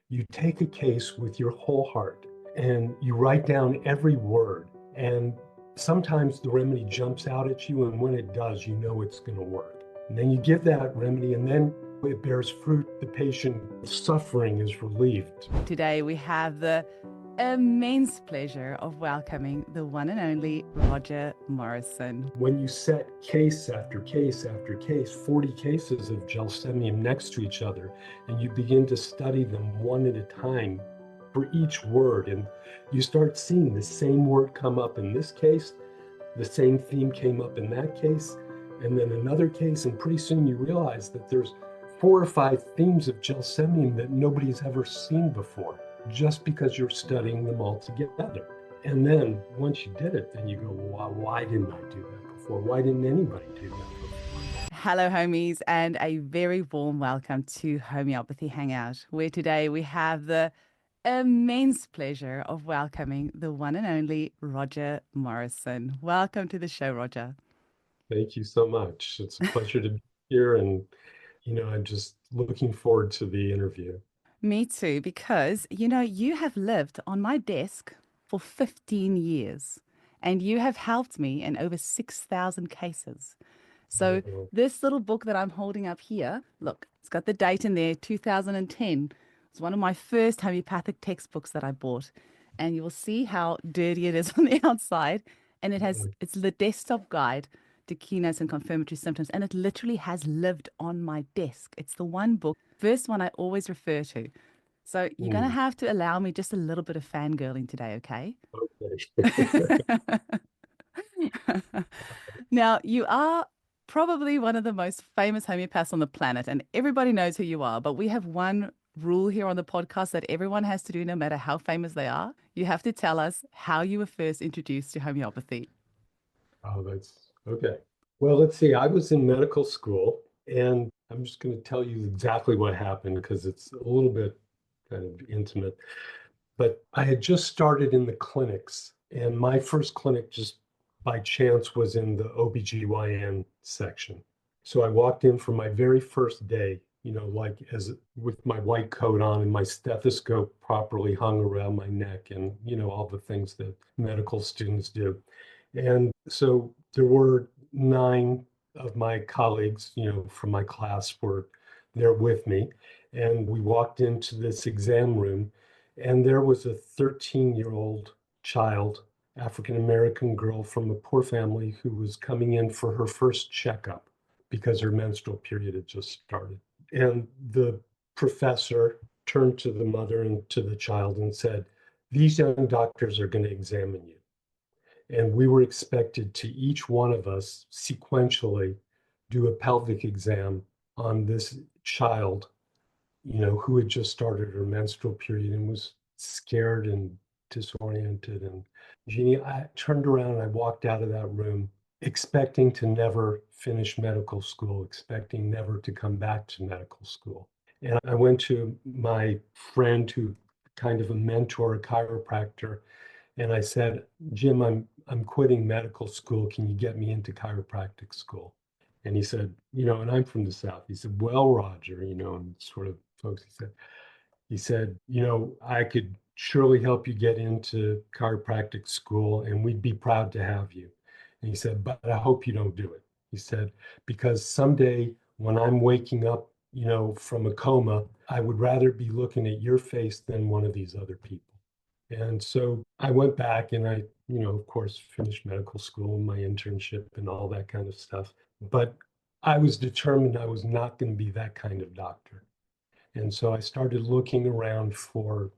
you take a case with your whole heart and you write down every word. And sometimes the remedy jumps out at you, and when it does, you know it's going to work. And then you give that remedy, and then it bears fruit. The patient's suffering is relieved. Today we have the immense pleasure of welcoming the one and only Roger Morrison. When you set case after case after case, 40 cases of Gelsemium next to each other, and you begin to study them one at a time for each word, and you start seeing the same word come up in this case, the same theme came up in that case, and then another case, and pretty soon you realize that there's 4 or 5 themes of Gelsemium that nobody's ever seen before, just because you're studying them all together. And then once you did it, then you go, well, why didn't I do that before? Why didn't anybody do that before? Hello, homies, and a very warm welcome to Homeopathy Hangout, where today we have the immense pleasure of welcoming the one and only Roger Morrison. Welcome to the show, Roger. Thank you so much. It's a pleasure to be here, and I'm just looking forward to the interview. Me too, because, you have lived on my desk for 15 years and you have helped me in over 6,000 cases. So this little book that I'm holding up here, look, it's got the date in there, 2010. It's one of my first homeopathic textbooks that I bought. And you will see how dirty it is on the outside. And it's the desktop guide to keynotes and confirmatory symptoms. And it literally has lived on my desk. It's the one book, first one I always refer to. So you're going to have to allow me just a little bit of fangirling today, okay? Okay. Now, you are probably one of the most famous homeopaths on the planet, and everybody knows who you are. But we have one rule here on the podcast that everyone has to do, no matter how famous they are. You have to tell us how you were first introduced to homeopathy. Oh, that's okay. Well, let's see. I was in medical school, and I'm just going to tell you exactly what happened because it's a little bit kind of intimate. But I had just started in the clinics, and my first clinic just by chance was in the OBGYN section. So I walked in for my very first day, like as with my white coat on and my stethoscope properly hung around my neck, and all the things that medical students do. And so there were 9 of my colleagues, from my class were there with me. And we walked into this exam room, and there was a 13-year-old child, African-American girl from a poor family who was coming in for her first checkup because her menstrual period had just started. And the professor turned to the mother and to the child and said, "These young doctors are going to examine you." And we were expected to, each one of us sequentially, do a pelvic exam on this child, who had just started her menstrual period and was scared and disoriented. And Jeannie, I turned around and I walked out of that room expecting to never finish medical school, expecting never to come back to medical school. And I went to my friend, who kind of a mentor, a chiropractor, and I said, "Jim, I'm quitting medical school. Can you get me into chiropractic school?" And he said, and I'm from the South. He said, "Well, Roger, and sort of folks, he said, I could surely help you get into chiropractic school, and we'd be proud to have you." And he said, "But I hope you don't do it." He said, "Because someday when I'm waking up, from a coma, I would rather be looking at your face than one of these other people." And so I went back and I, of course, finished medical school and my internship and all that kind of stuff. But I was determined I was not going to be that kind of doctor. And so I started looking around for,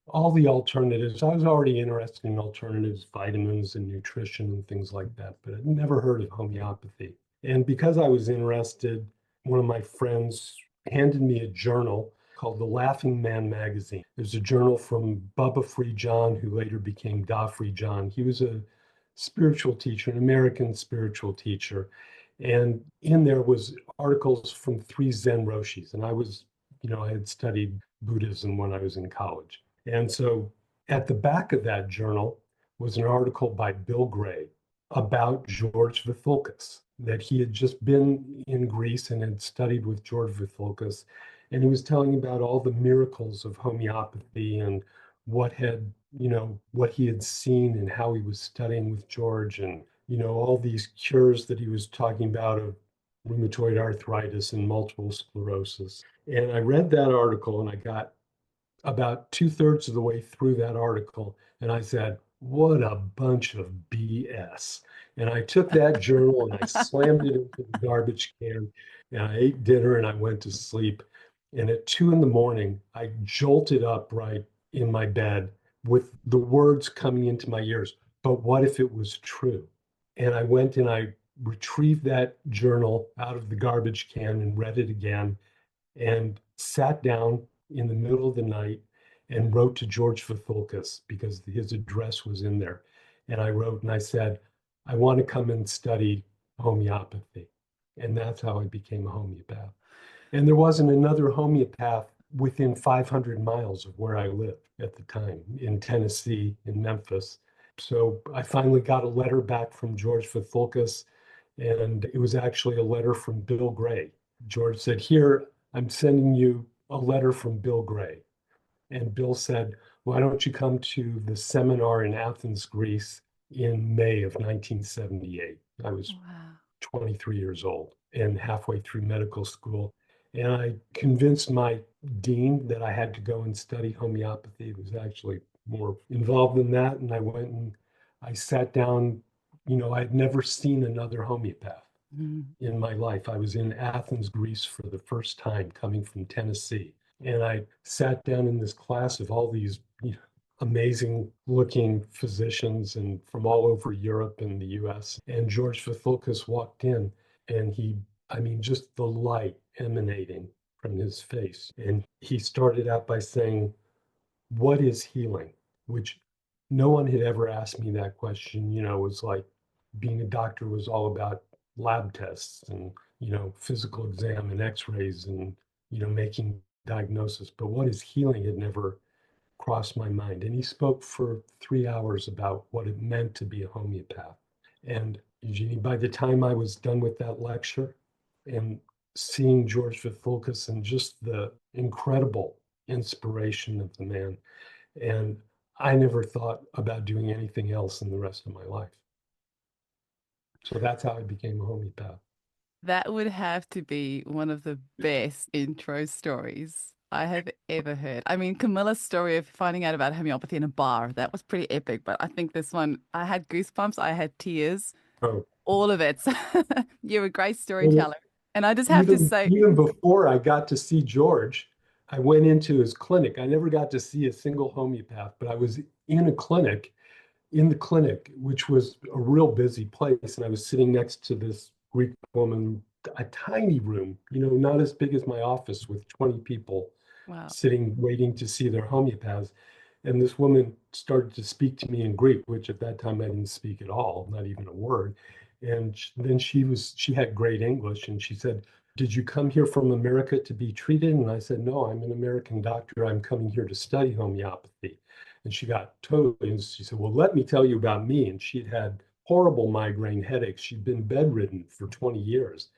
all the alternatives. I was already interested in alternatives, vitamins and nutrition and things like that, but I'd never heard of homeopathy. And because I was interested, one of my friends handed me a journal called the Laughing Man magazine. It was a journal from Bubba Free John, who later became Da Free John. He was a spiritual teacher, an American spiritual teacher. And in there was articles from 3 Zen Roshis. And I was, I had studied Buddhism when I was in college. And so at the back of that journal was an article by Bill Gray about George Vithoulkas, that he had just been in Greece and had studied with George Vithoulkas. And he was telling about all the miracles of homeopathy and what had, what he had seen and how he was studying with George and, all these cures that he was talking about of rheumatoid arthritis and multiple sclerosis. And I read that article and I got about two-thirds of the way through that article, and I said, what a bunch of BS. And I took that journal and I slammed it into the garbage can, and I ate dinner and I went to sleep. And at 2 in the morning, I jolted up right in my bed with the words coming into my ears. But what if it was true? And I went and I retrieved that journal out of the garbage can and read it again and sat down in the middle of the night and wrote to George Vithoulkas because his address was in there. And I wrote and I said, I want to come and study homeopathy. And that's how I became a homeopath. And there wasn't another homeopath within 500 miles of where I lived at the time in Tennessee, in Memphis. So I finally got a letter back from George Vithoulkas, and it was actually a letter from Bill Gray. George said, Here, I'm sending you a letter from Bill Gray. And Bill said, Why don't you come to the seminar in Athens, Greece in May of 1978? I was Wow. 23 years old and halfway through medical school. And I convinced my dean that I had to go and study homeopathy. It was actually more involved than that. And I went and I sat down. I'd never seen another homeopath Mm. in my life. I was in Athens, Greece for the first time coming from Tennessee. And I sat down in this class of all these amazing looking physicians and from all over Europe and the US. And George Vithoulkas walked in and just the light emanating from his face. And he started out by saying, What is healing? Which no one had ever asked me that question. It was like being a doctor was all about lab tests and, physical exam and x-rays and, making diagnosis. But what is healing had never crossed my mind. And he spoke for 3 hours about what it meant to be a homeopath. And Eugenie, by the time I was done with that lecture and seeing George Vithoulkas and just the incredible inspiration of the man, and I never thought about doing anything else in the rest of my life. So that's how I became a homeopath. That would have to be one of the best intro stories I have ever heard. I mean, Camilla's story of finding out about homeopathy in a bar, that was pretty epic. But I think this one, I had goosebumps, I had tears, Oh, all of it. So you're a great well, storyteller. And I just have to even say, even before I got to see George, I went into his clinic. I never got to see a single homeopath, but I was in a clinic in the clinic, which was a real busy place. And I was sitting next to this Greek woman, a tiny room, not as big as my office with 20 people wow. sitting waiting to see their homeopaths. And this woman started to speak to me in Greek, which at that time I didn't speak at all, not even a word. And then she had great English and she said, Did you come here from America to be treated? And I said, No, I'm an American doctor. I'm coming here to study homeopathy. And she got totally, and she said, Well, let me tell you about me. And she'd had horrible migraine headaches. She'd been bedridden for 20 years.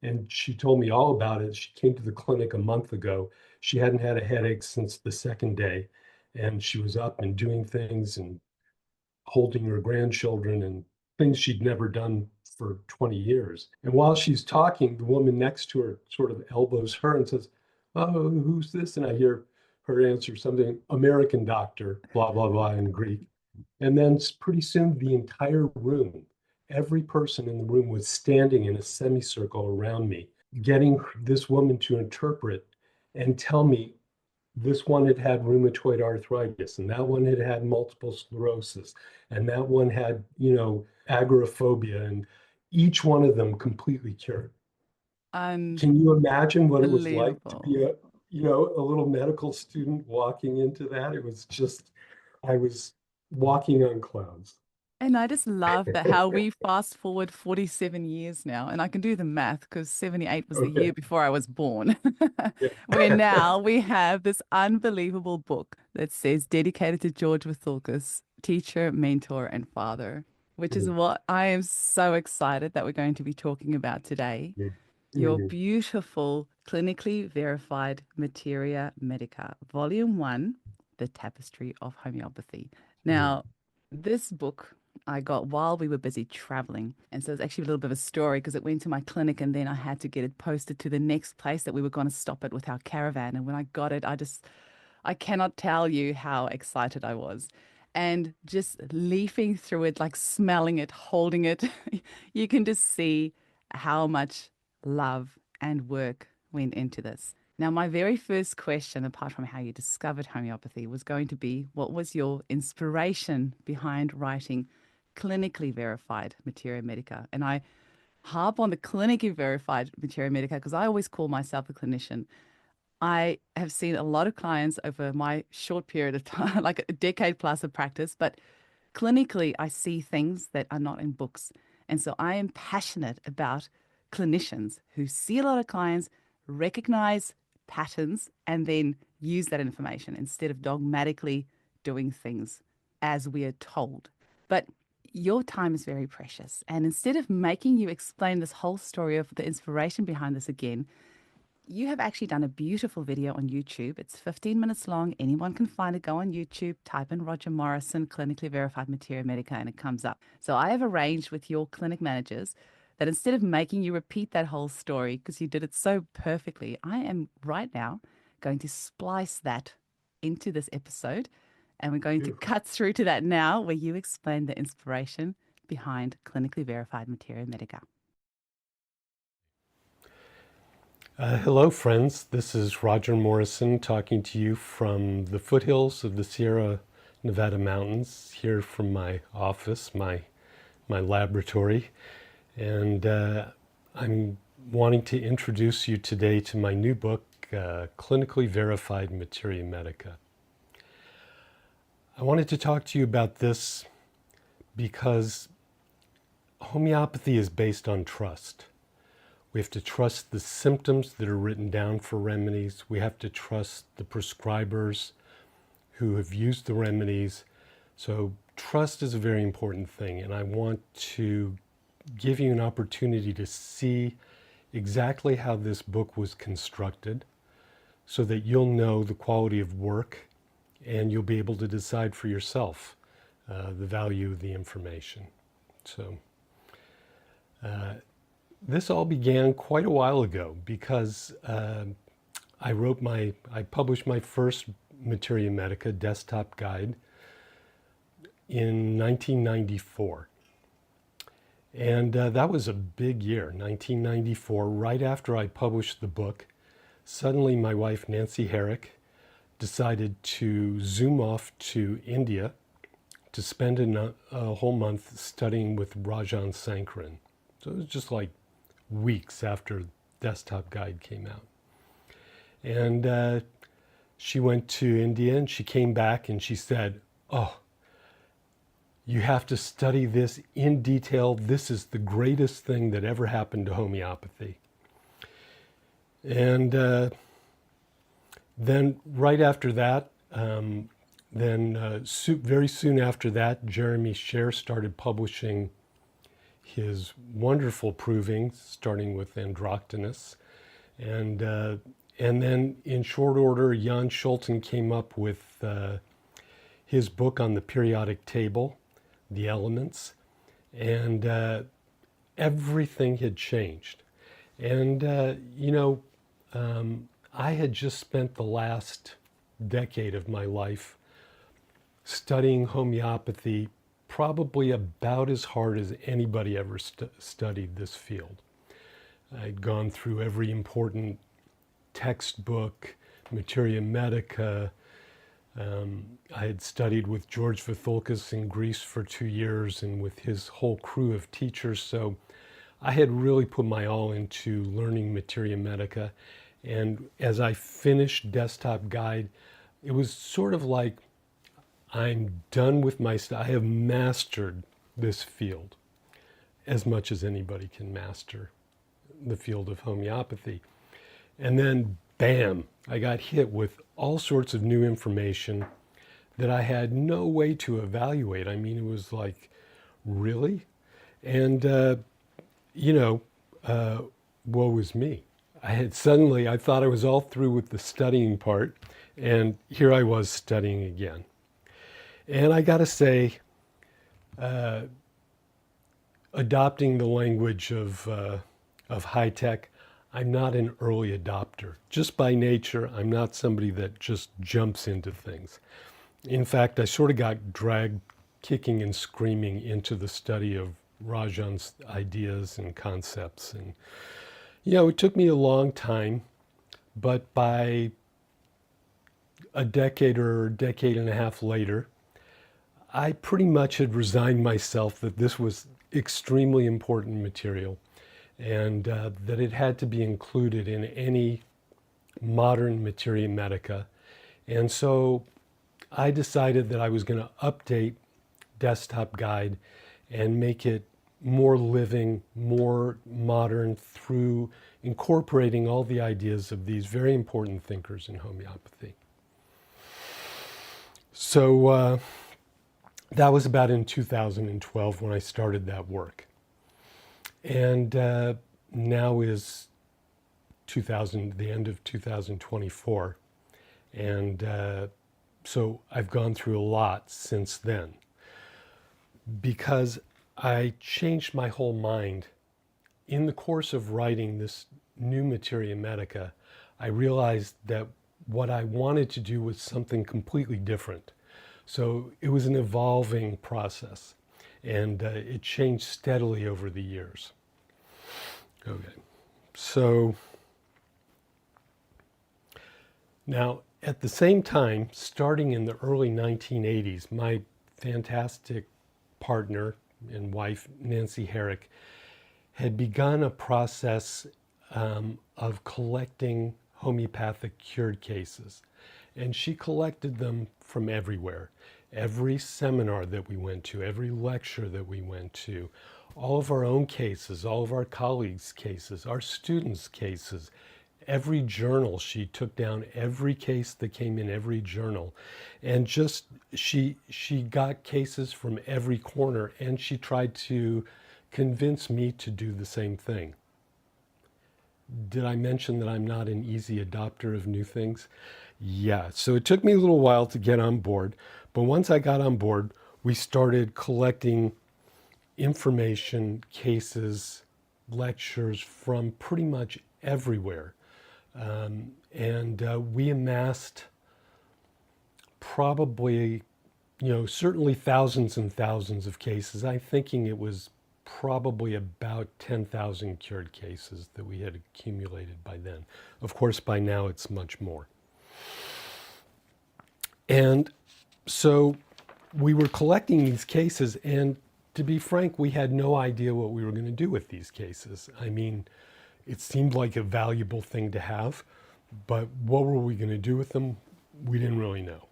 And she told me all about it. She came to the clinic a month ago. She hadn't had a headache since the second day. And she was up and doing things and holding her grandchildren and things she'd never done for 20 years. And while she's talking, the woman next to her sort of elbows her and says, Oh, who's this? And I hear her answer something, American doctor, blah, blah, blah, in Greek. And then pretty soon, the entire room, every person in the room was standing in a semicircle around me, getting this woman to interpret and tell me this one had had rheumatoid arthritis, and that one had had multiple sclerosis, and that one had, agoraphobia, and each one of them completely cured. Can you imagine what it was like to be Unbelievable. a little medical student walking into that? It was just, I was walking on clouds. And I just love that how we fast forward 47 years now, and I can do the math because 78 was the Okay. year before I was born. Where Yeah. now we have this unbelievable book that says dedicated to George Vithoulkas, teacher, mentor, and father, which is what I am so excited that we're going to be talking about today. your Mhm. beautiful Clinically Verified Materia Medica, Volume 1, The Tapestry of Homeopathy. Mhm. Now, this book I got while we were busy traveling. And so it's actually a little bit of a story because it went to my clinic and then I had to get it posted to the next place that we were going to stop at with our caravan. And when I got it, I cannot tell you how excited I was. And just leafing through it, like smelling it, holding it, you can just see how much love and work went into this. Now, my very first question, apart from how you discovered homeopathy, was going to be what was your inspiration behind writing Clinically Verified Materia Medica? And I harp on the Clinically Verified Materia Medica because I always call myself a clinician. I have seen a lot of clients over my short period of time, like a decade plus of practice, but clinically, I see things that are not in books. And so I am passionate about clinicians who see a lot of clients, recognize patterns, and then use that information instead of dogmatically doing things as we are told. But your time is very precious. And instead of making you explain this whole story of the inspiration behind this again, you have actually done a beautiful video on YouTube. It's 15 minutes long. Anyone can find it. Go on YouTube, type in Roger Morrison, Clinically Verified Materia Medica, and it comes up. So I have arranged with your clinic managers that instead of making you repeat that whole story, because you did it so perfectly, I am right now going to splice that into this episode. And we're going to Beautiful. cut through to that now, where you explain the inspiration behind Clinically Verified Materia Medica. Hello, friends. This is Roger Morrison talking to you from the foothills of the Sierra Nevada mountains, here from my office, my laboratory. And I'm wanting to introduce you today to my new book, Clinically Verified Materia Medica. I wanted to talk to you about this because homeopathy is based on trust. We have to trust the symptoms that are written down for remedies. We have to trust the prescribers who have used the remedies. So trust is a very important thing, and I want to give you an opportunity to see exactly how this book was constructed so that you'll know the quality of work and you'll be able to decide for yourself the value of the information. So this all began quite a while ago because I published my first Materia Medica desktop guide in 1994. And that was a big year, 1994. Right after I published the book, suddenly my wife, Nancy Herrick, decided to zoom off to India to spend a whole month studying with Rajan Sankaran. So it was just like weeks after Desktop Guide came out. And she went to India and she came back and she said, "Oh, you have to study this in detail. This is the greatest thing that ever happened to homeopathy." And then right after that, very soon after that, Jeremy Sher started publishing his wonderful provings, starting with Androctonus. And then in short order, Jan Schulten came up with his book on the periodic table, the elements, and everything had changed. And, I had just spent the last decade of my life studying homeopathy probably about as hard as anybody ever studied this field. I'd gone through every important textbook, Materia Medica. I had studied with George Vithoulkas in Greece for 2 years and with his whole crew of teachers. So I had really put my all into learning Materia Medica. And as I finished Desktop Guide, it was sort of like, I'm done with my stuff. I have mastered this field as much as anybody can master the field of homeopathy. And then, bam, I got hit with all sorts of new information that I had no way to evaluate. I mean, it was like, really? And, woe is me. I thought I was all through with the studying part, and here I was studying again. And I got to say, adopting the language of high tech, I'm not an early adopter. Just by nature, I'm not somebody that just jumps into things. In fact, I sort of got dragged kicking and screaming into the study of Rajan's ideas and concepts. And, it took me a long time, but by a decade or decade and a half later, I pretty much had resigned myself that this was extremely important material and that it had to be included in any modern materia medica. And so I decided that I was going to update Desktop Guide and make it more living, more modern through incorporating all the ideas of these very important thinkers in homeopathy. So that was about in 2012 when I started that work. And now is the end of 2024. And so I've gone through a lot since then because I changed my whole mind. In the course of writing this new Materia Medica, I realized that what I wanted to do was something completely different. So it was an evolving process, and it changed steadily over the years. Okay, so now at the same time, starting in the early 1980s, my fantastic partner and wife, Nancy Herrick, had begun a process of collecting homeopathic cured cases. And she collected them from everywhere. Every seminar that we went to, every lecture that we went to, all of our own cases, all of our colleagues' cases, our students' cases, every journal. She took down every case that came in every journal. And just, she got cases from every corner, and she tried to convince me to do the same thing. Did I mention that I'm not an easy adopter of new things? Yeah, so it took me a little while to get on board, but once I got on board, we started collecting information, cases, lectures from pretty much everywhere. And we amassed probably, certainly thousands and thousands of cases. I'm thinking it was probably about 10,000 cured cases that we had accumulated by then. Of course, by now it's much more. And so we were collecting these cases, and to be frank, we had no idea what we were going to do with these cases. I mean, it seemed like a valuable thing to have, but what were we going to do with them? We didn't really know.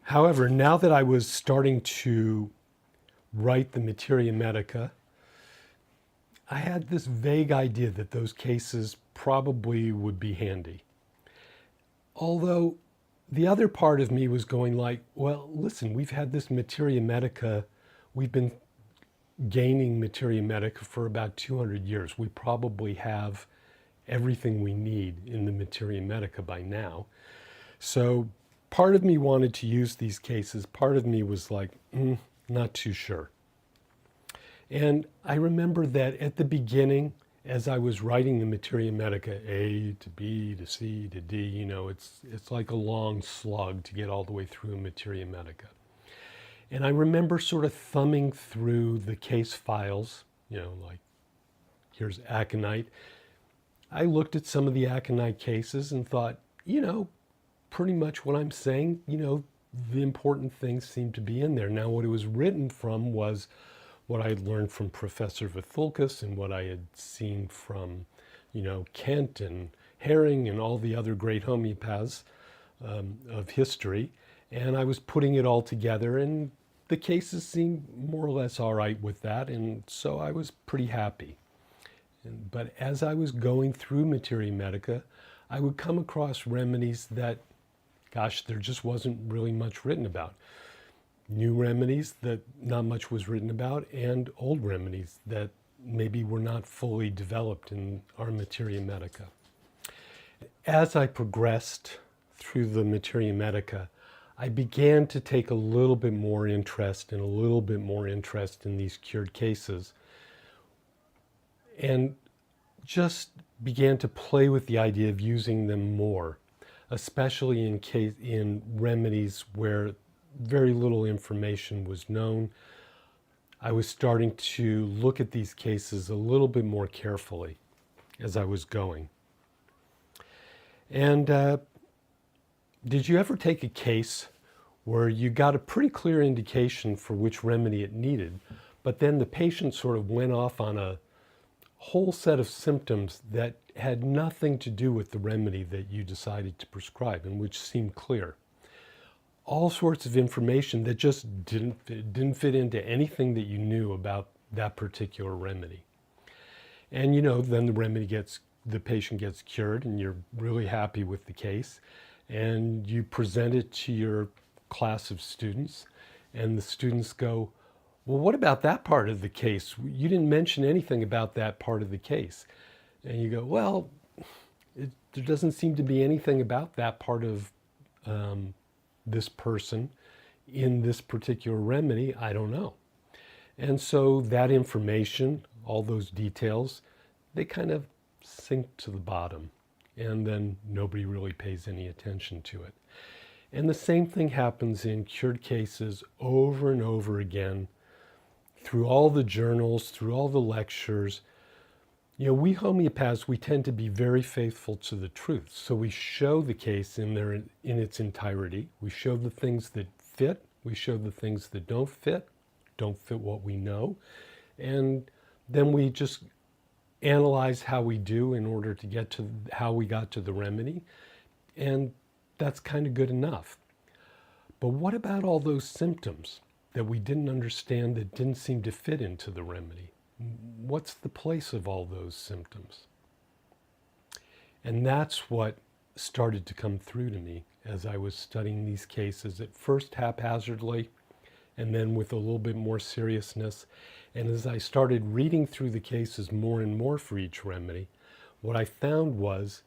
However, now that I was starting to write the Materia Medica, I had this vague idea that those cases probably would be handy. Although the other part of me was going like, well, listen, we've had this Materia Medica, we've been gaining Materia Medica for about 200 years. We probably have everything we need in the Materia Medica by now. So part of me wanted to use these cases. Part of me was like, not too sure. And I remember that at the beginning, as I was writing the Materia Medica, A to B to C to D, it's like a long slug to get all the way through Materia Medica. And I remember sort of thumbing through the case files, like here's aconite. I looked at some of the aconite cases and thought, pretty much what I'm saying, the important things seem to be in there. Now, what it was written from was what I had learned from Professor Vithoulkas and what I had seen from, Kent and Herring and all the other great homeopaths of history. And I was putting it all together, and the cases seemed more or less all right with that. And so I was pretty happy. But as I was going through Materia Medica, I would come across remedies that, gosh, there just wasn't really much written about. New remedies that not much was written about, and old remedies that maybe were not fully developed in our Materia Medica. As I progressed through the Materia Medica, I began to take a little bit more interest and a little bit more interest in these cured cases, and just began to play with the idea of using them more, especially in remedies where very little information was known. I was starting to look at these cases a little bit more carefully as I was going. And did you ever take a case where you got a pretty clear indication for which remedy it needed, but then the patient sort of went off on a whole set of symptoms that had nothing to do with the remedy that you decided to prescribe and which seemed clear? All sorts of information that just didn't fit into anything that you knew about that particular remedy. And then the patient gets cured and you're really happy with the case, and you present it to your class of students, and the students go, well, what about that part of the case? You didn't mention anything about that part of the case. And you go, well, there doesn't seem to be anything about that part of this person in this particular remedy. I don't know. And so that information, all those details, they kind of sink to the bottom, and then nobody really pays any attention to it. And the same thing happens in cured cases over and over again, through all the journals, through all the lectures. We homeopaths, we tend to be very faithful to the truth. So we show the case in its entirety. We show the things that fit. We show the things that don't fit what we know. And then we just analyze how we do in order to get to how we got to the remedy. And that's kind of good enough. But what about all those symptoms that we didn't understand, that didn't seem to fit into the remedy? What's the place of all those symptoms? And that's what started to come through to me as I was studying these cases, at first haphazardly, and then with a little bit more seriousness. And as I started reading through the cases more and more for each remedy, what I found was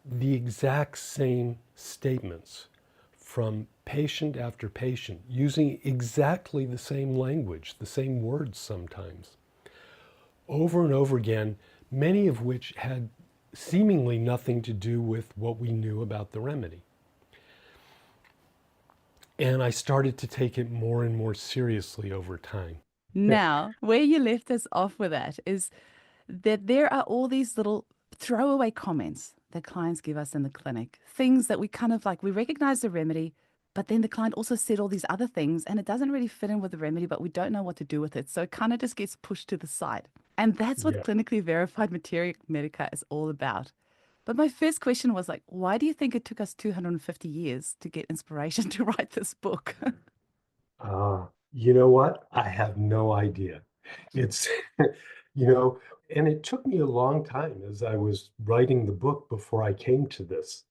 the exact same statements from patient after patient, using exactly the same language, the same words sometimes, over and over again, many of which had seemingly nothing to do with what we knew about the remedy. And I started to take it more and more seriously over time. Now, where you left us off with that is that there are all these little throwaway comments that clients give us in the clinic, things that we kind of like, we recognize the remedy, but then the client also said all these other things and it doesn't really fit in with the remedy, but we don't know what to do with it. So it kind of just gets pushed to the side. And that's what Clinically Verified Materia Medica is all about. But my first question was like, why do you think it took us 250 years to get inspiration to write this book? You know what? I have no idea. It's, and it took me a long time as I was writing the book before I came to this.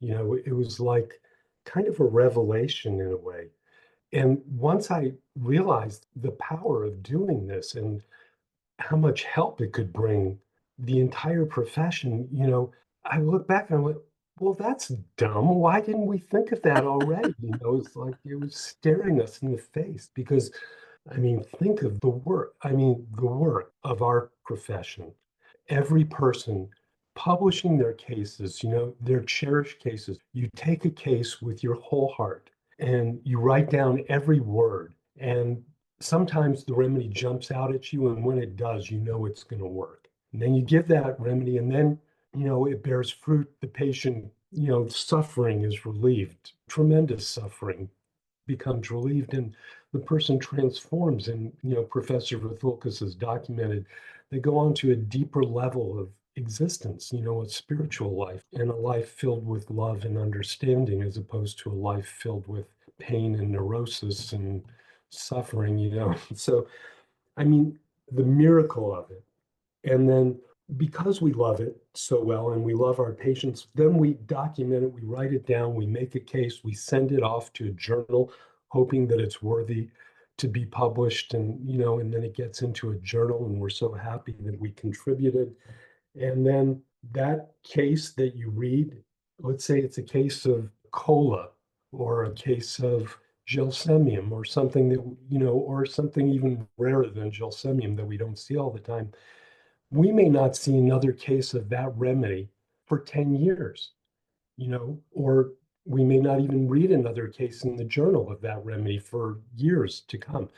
It was like kind of a revelation in a way. And once I realized the power of doing this and how much help it could bring the entire profession, I look back and I went, well, that's dumb. Why didn't we think of that already? It's like it was staring us in the face because, think of the work. The work of our profession. Every person publishing their cases, their cherished cases. You take a case with your whole heart and you write down every word. And sometimes the remedy jumps out at you. And when it does, it's going to work. And then you give that remedy and then it bears fruit. The patient, suffering is relieved. Tremendous suffering becomes relieved, and the person transforms. And, Professor Vithoulkas has documented, they go on to a deeper level of existence, a spiritual life, and a life filled with love and understanding, as opposed to a life filled with pain and neurosis and suffering. So, the miracle of it. And then because we love it so well and we love our patients, then we document it, we write it down, we make a case, we send it off to a journal, hoping that it's worthy. to be published, and and then it gets into a journal, and we're so happy that we contributed. And then that case that you read, let's say it's a case of cola or a case of gelsemium or something that, or something even rarer than gelsemium that we don't see all the time. We may not see another case of that remedy for 10 years, or we may not even read another case in the journal of that remedy for years to come.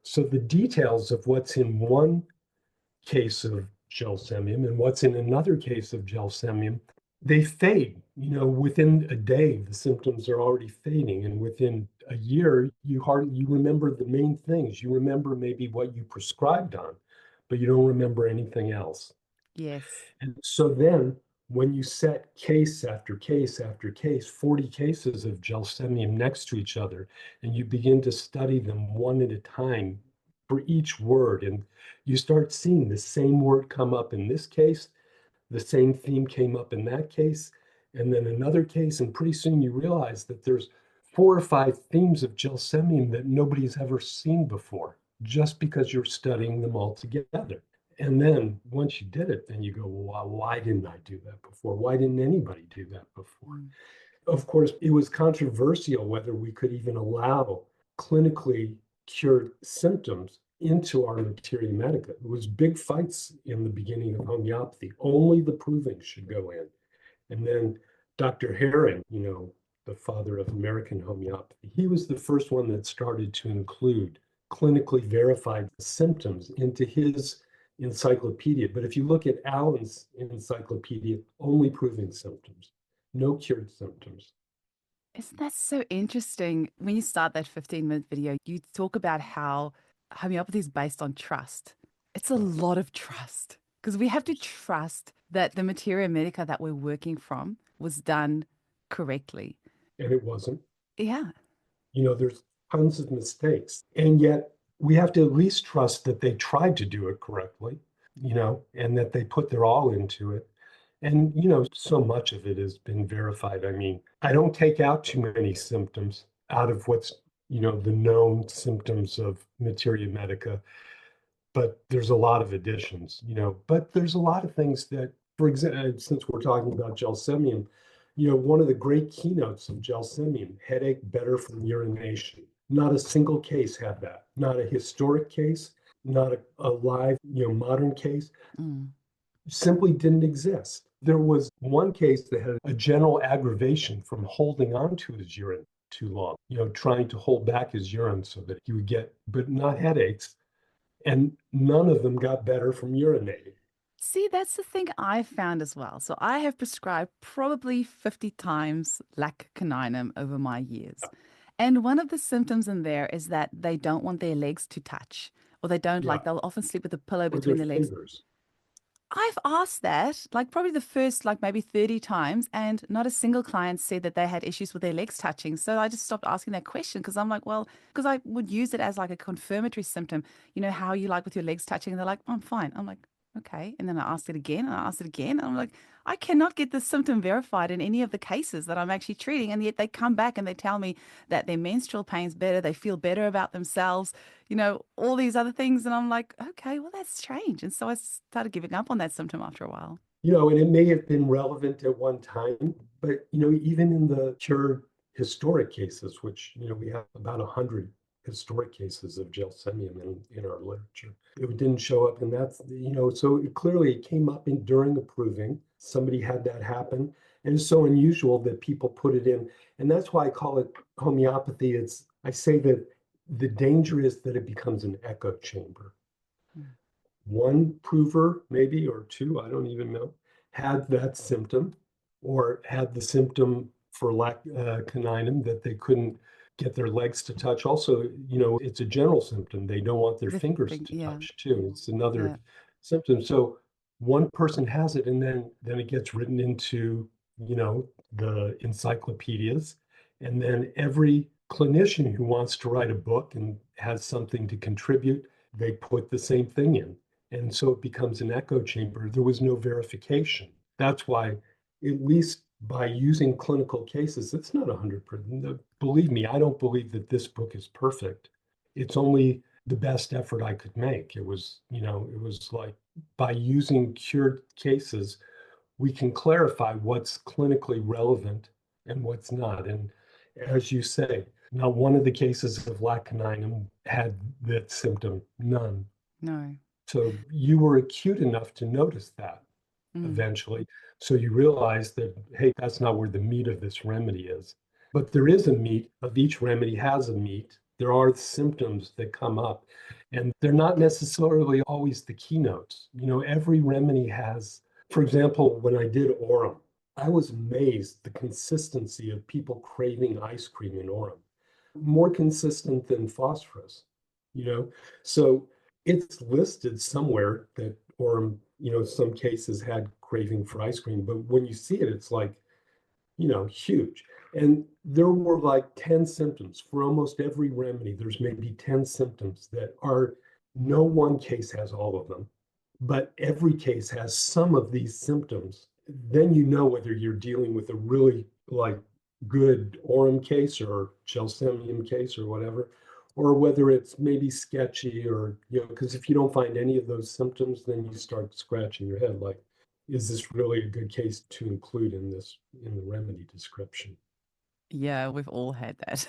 So the details of what's in one case of gelsemium and what's in another case of gelsemium, they fade. Within a day, the symptoms are already fading. And within a year, you remember the main things. You remember maybe what you prescribed on, but you don't remember anything else. Yes. And so then when you set case after case after case, 40 cases of gelsemium next to each other, and you begin to study them one at a time for each word, and you start seeing the same word come up in this case, the same theme came up in that case, and then another case, and pretty soon you realize that there's 4 or 5 themes of gelsemium that nobody's ever seen before, just because you're studying them all together. And then once you did it, then you go, well, why didn't I do that before? Why didn't anybody do that before? Mm. Of course, it was controversial whether we could even allow clinically cured symptoms into our materia medica. It was big fights in the beginning of homeopathy. Only the proving should go in. And then Dr. Herring, the father of American homeopathy, he was the first one that started to include clinically verified symptoms into his encyclopedia. But if you look at Allen's encyclopedia, only proving symptoms, no cured symptoms. Isn't that so interesting? When you start that 15-minute video, you talk about how homeopathy is based on trust. It's a lot of trust because we have to trust that the materia medica that we're working from was done correctly. And it wasn't. Yeah. There's tons of mistakes. And yet we have to at least trust that they tried to do it correctly, and that they put their all into it. And, so much of it has been verified. I mean, I don't take out too many symptoms out of what's, the known symptoms of materia medica, but there's a lot of additions, but there's a lot of things that, for example, since we're talking about gelsemium, one of the great keynotes of gelsemium, headache better from urination. Not a single case had that. Not a historic case, not a live, modern case. Mm. Simply didn't exist. There was one case that had a general aggravation from holding on to his urine too long, trying to hold back his urine so that he would get, but not headaches. And none of them got better from urinating. See, that's the thing I found as well. So I have prescribed probably 50 times lac over my years. And one of the symptoms in there is that they don't want their legs to touch, or they don't Yeah, like, they'll often sleep with a pillow or their between their legs. fingers. I've asked that like probably the first like maybe 30 times, and not a single client said that they had issues with their legs touching. So I just stopped asking that question because I'm like, well, because I would use it as like a confirmatory symptom, how you like with your legs touching. And they're like, I'm fine. I'm like, okay. And then I asked it again and I asked it again. And I'm like, I cannot get this symptom verified in any of the cases that I'm actually treating. And yet they come back and they tell me that their menstrual pain's better, they feel better about themselves, all these other things. And I'm like, okay, well, that's strange. And so I started giving up on that symptom after a while. And it may have been relevant at one time, but, even in the cured historic cases, which, we have about 100 historic cases of gelsemium in our literature, it didn't show up in that, so it came up during the proving. Somebody had that happen. And it's so unusual that people put it in. And that's why I call it homeopathy. I say that the danger is that it becomes an echo chamber. Mm. One prover, maybe, or two, I don't even know, had that symptom or had the symptom for caninum that they couldn't get their legs to touch. Also, it's a general symptom. They don't want their The fingers thing, to yeah, touch too. It's another yeah. symptom. So one person has it, and then it gets written into, the encyclopedias. And then every clinician who wants to write a book and has something to contribute, they put the same thing in. And so it becomes an echo chamber. There was no verification. That's why, at least by using clinical cases, it's not 100%. Believe me, I don't believe that this book is perfect. it's only the best effort I could make. It was, it was like by using cured cases, we can clarify what's clinically relevant and what's not. And as you say, not one of the cases of lacuninum had that symptom, none. No. So you were acute enough to notice that Mm. eventually. So you realize that, hey, that's not where the meat of this remedy is. But there is a meat of each remedy has a meat. There are symptoms that come up, and they're not necessarily always the keynotes. Every remedy has, for example, when I did Orem, I was amazed the consistency of people craving ice cream in Orem, more consistent than phosphorus, you know? So it's listed somewhere that, or, some cases had craving for ice cream, but when you see it, it's like, huge. And there were like 10 symptoms for almost every remedy. There's maybe 10 symptoms that are, no one case has all of them, but every case has some of these symptoms. Then you know whether you're dealing with a really like good Orem case or Gelsemium case or whatever, or whether it's maybe sketchy or, because if you don't find any of those symptoms, then you start scratching your head like, is this really a good case to include in the remedy description? Yeah, we've all had that.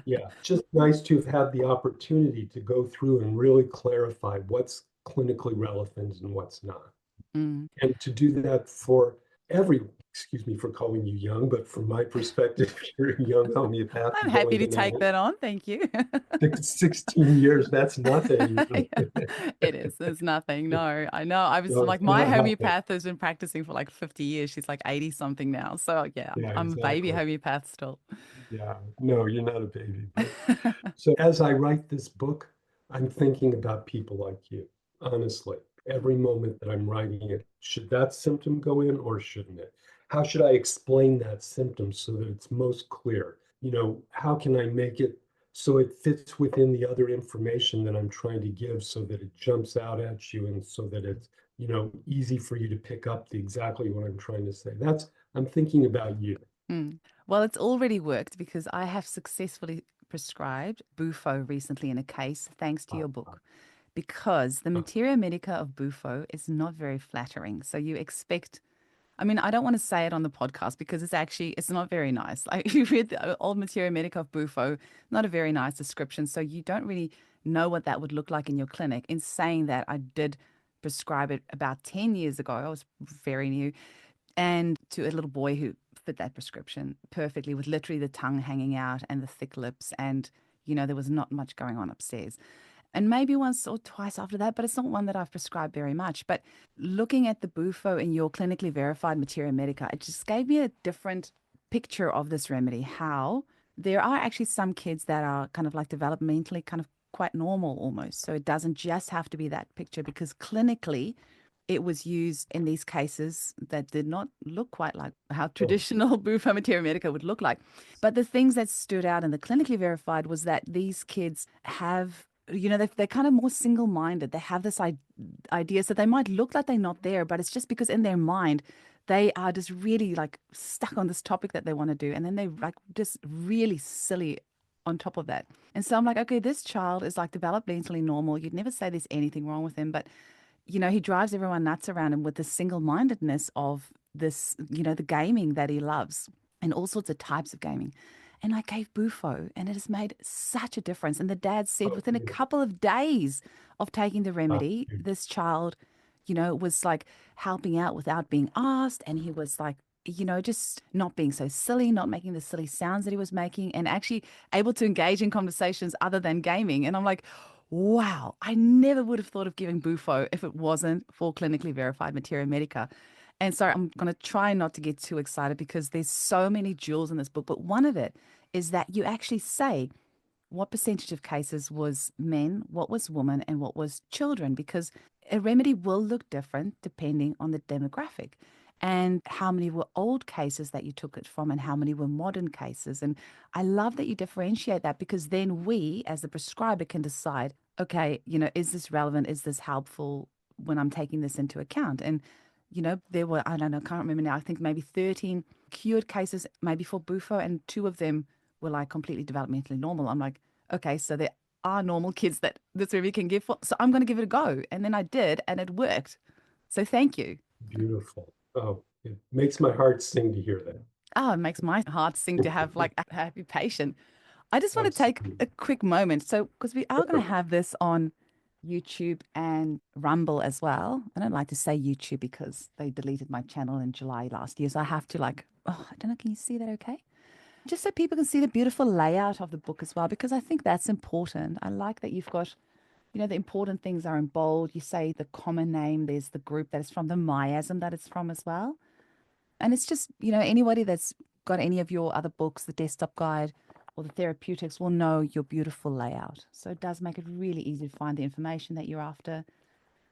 Yeah, just nice to have had the opportunity to go through and really clarify what's clinically relevant and what's not. Mm. And to do that for everyone, excuse me for calling you young, but from my perspective, you're a young homeopath. I'm You've only happy to been at take it that on. Thank you. 16 years. That's nothing. Yeah, it is. There's nothing. No, I know. I was No, like, my not nothing. homeopath has been practicing for like 50 years. She's like 80 something now. So yeah, Yeah, I'm a baby exactly. homeopath still. Yeah, no, you're not a baby. But so as I write this book, I'm thinking about people like you, honestly. Every moment that I'm writing it, should that symptom go in or shouldn't it? How should I explain that symptom so that it's most clear? How can I make it so it fits within the other information that I'm trying to give so that it jumps out at you and so that it's, easy for you to pick up exactly what I'm trying to say. I'm thinking about you. Mm. Well, it's already worked because I have successfully prescribed Bufo recently in a case, thanks to Uh, your book. Because the uh, materia medica of Bufo is not very flattering. So you expect, I mean, I don't want to say it on the podcast because it's not very nice. Like you read the old materia medica of Bufo, not a very nice description. So you don't really know what that would look like in your clinic. In saying that, I did prescribe it about 10 years ago. I was very new and to a little boy who fit that prescription perfectly with literally the tongue hanging out and the thick lips. And, there was not much going on upstairs. And maybe once or twice after that, but it's not one that I've prescribed very much. But looking at the Bufo in your clinically verified materia medica, it just gave me a different picture of this remedy. How there are actually some kids that are kind of like developmentally kind of quite normal almost. So it doesn't just have to be that picture because clinically it was used in these cases that did not look quite like how oh, traditional Bufo materia medica would look like. But the things that stood out in the clinically verified was that these kids have they're kind of more single-minded. They have this idea, so they might look like they're not there, but it's just because in their mind they are just really like stuck on this topic that they want to do, and then they like just really silly on top of that. And so I'm like, okay, this child is like developmentally normal. You'd never say there's anything wrong with him, but he drives everyone nuts around him with the single-mindedness of this, the gaming that he loves and all sorts of types of gaming. And I gave Bufo, and it has made such a difference. And the dad said within a beautiful. couple of days of taking the Ah, remedy, this child, was like helping out without being asked. And he was like, just not being so silly, not making the silly sounds that he was making, and actually able to engage in conversations other than gaming. And I'm like, wow, I never would have thought of giving Bufo if it wasn't for clinically verified materia medica. And so I'm going to try not to get too excited because there's so many jewels in this book. But one of it is that you actually say what percentage of cases was men, what was women, and what was children, because a remedy will look different depending on the demographic and how many were old cases that you took it from and how many were modern cases. And I love that you differentiate that because then we, as the prescriber, can decide, okay, is this relevant? Is this helpful when I'm taking this into account? And there were, I don't know, I can't remember now, I think maybe 13 cured cases, maybe for Bufo, and two of them were like completely developmentally normal. I'm like, okay, so there are normal kids that this remedy can give for. So I'm going to give it a go. And then I did, and it worked. So thank you. Beautiful. Oh, it makes my heart sing to hear that. Oh, it makes my heart sing to have like a happy patient. I just want to take Absolutely. a quick moment. So, because we are going Sure. to have this on YouTube and Rumble as well. I don't like to say YouTube because they deleted my channel in July last year. So I have to like, oh, I don't know. Can you see that okay? Just so people can see the beautiful layout of the book as well, because I think that's important. I like that you've got, the important things are in bold. You say the common name, there's the group that it's from, the miasm that it's from as well. And it's just, anybody that's got any of your other books, the desktop guide or the therapeutics, will know your beautiful layout. So it does make it really easy to find the information that you're after.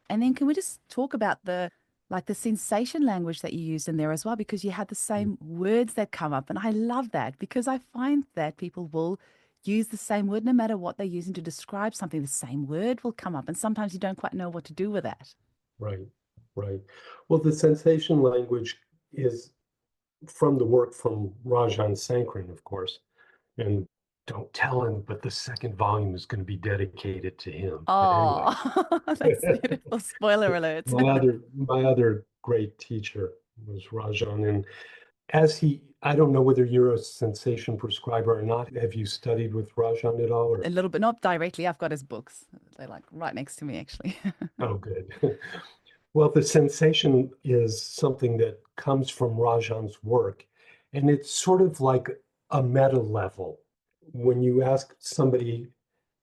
And then can we just talk about the sensation language that you used in there as well? Because you had the same words that come up. And I love that because I find that people will use the same word no matter what they're using to describe something. The same word will come up. And sometimes you don't quite know what to do with that. Right, right. Well, the sensation language is from the work from Rajan Sankaran, of course. And don't tell him, but the second volume is going to be dedicated to him. But anyway, Oh, that's beautiful. Spoiler alert. my other great teacher was Rajan. And I don't know whether you're a sensation prescriber or not. Have you studied with Rajan at all? Or A little bit, not directly. I've got his books. They're like right next to me, actually. oh, good. Well, the sensation is something that comes from Rajan's work, and it's sort of like a meta level. When you ask somebody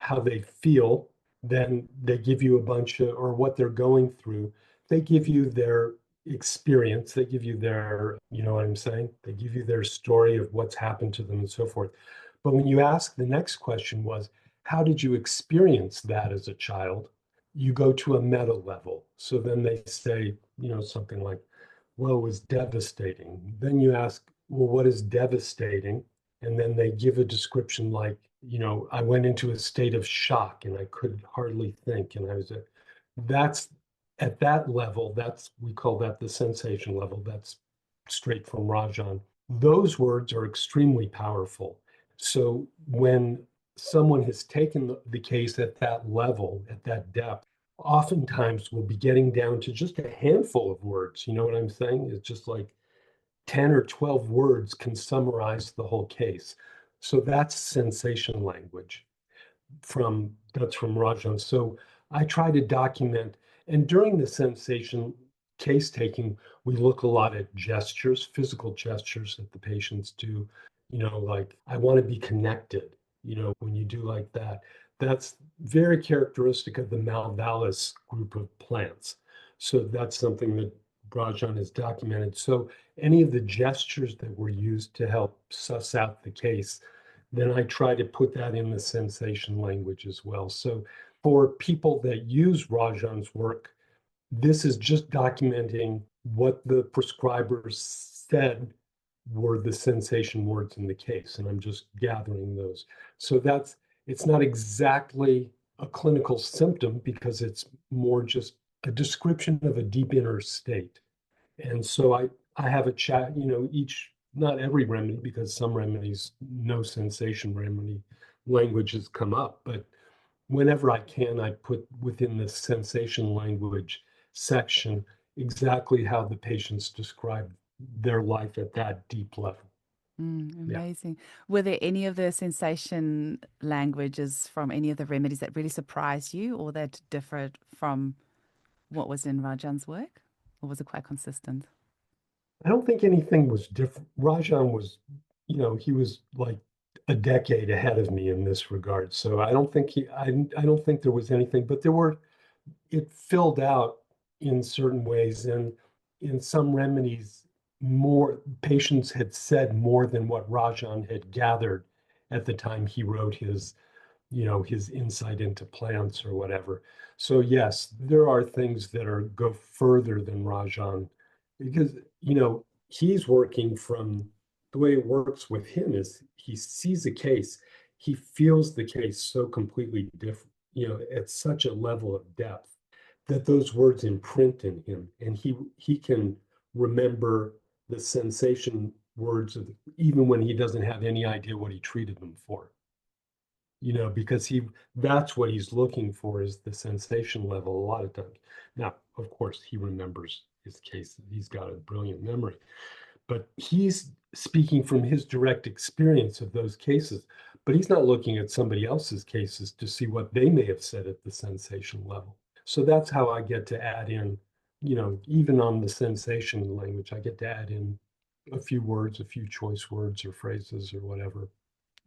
how they feel, then they give you a bunch of, or what they're going through. They give you their experience. They give you their, you know what I'm saying? They give you their story of what's happened to them and so forth. But when you ask, the next question was, how did you experience that as a child? You go to a meta level. So then they say, something like, well, it was devastating. Then you ask, well, what is devastating? And then they give a description like, I went into a state of shock and I could hardly think. And that's at that level, we call that the sensation level. That's straight from Rajan. Those words are extremely powerful. So when someone has taken the case at that level, at that depth, oftentimes we'll be getting down to just a handful of words. You know what I'm saying? It's just like 10 or 12 words can summarize the whole case. So that's sensation language that's from Rajan. So I try to document, and during the sensation case taking, we look a lot at gestures, physical gestures that the patients do. Like I want to be connected. When you do like that, that's very characteristic of the Malvalis group of plants. So that's something that Rajan has documented. So any of the gestures that were used to help suss out the case, then I try to put that in the sensation language as well. So for people that use Rajan's work, this is just documenting what the prescribers said were the sensation words in the case, and I'm just gathering those. So it's not exactly a clinical symptom because it's more just a description of a deep inner state. And so I have a chat, not every remedy, because some remedies, no sensation remedy languages come up, but whenever I can, I put within the sensation language section exactly how the patients describe their life at that deep level. Yeah. Amazing. Were there any of the sensation languages from any of the remedies that really surprised you or that differed from what was in Rajan's work? Or was it quite consistent? I don't think anything was different. Rajan was, he was like a decade ahead of me in this regard. So I don't think there was anything, but it filled out in certain ways. And in some remedies, more patients had said more than what Rajan had gathered at the time he wrote his insight into plants or whatever. So yes, there are things that go further than Rajan because, he's working from the way it works with him is he sees a case, he feels the case so completely different, at such a level of depth that those words imprint in him and he can remember the sensation words even when he doesn't have any idea what he treated them for. because that's what he's looking for is the sensation level a lot of times. Now, of course, he remembers his cases. He's got a brilliant memory, but he's speaking from his direct experience of those cases. But he's not looking at somebody else's cases to see what they may have said at the sensation level. So that's how I get to add in, even on the sensation language, I get to add in a few words, a few choice words or phrases or whatever.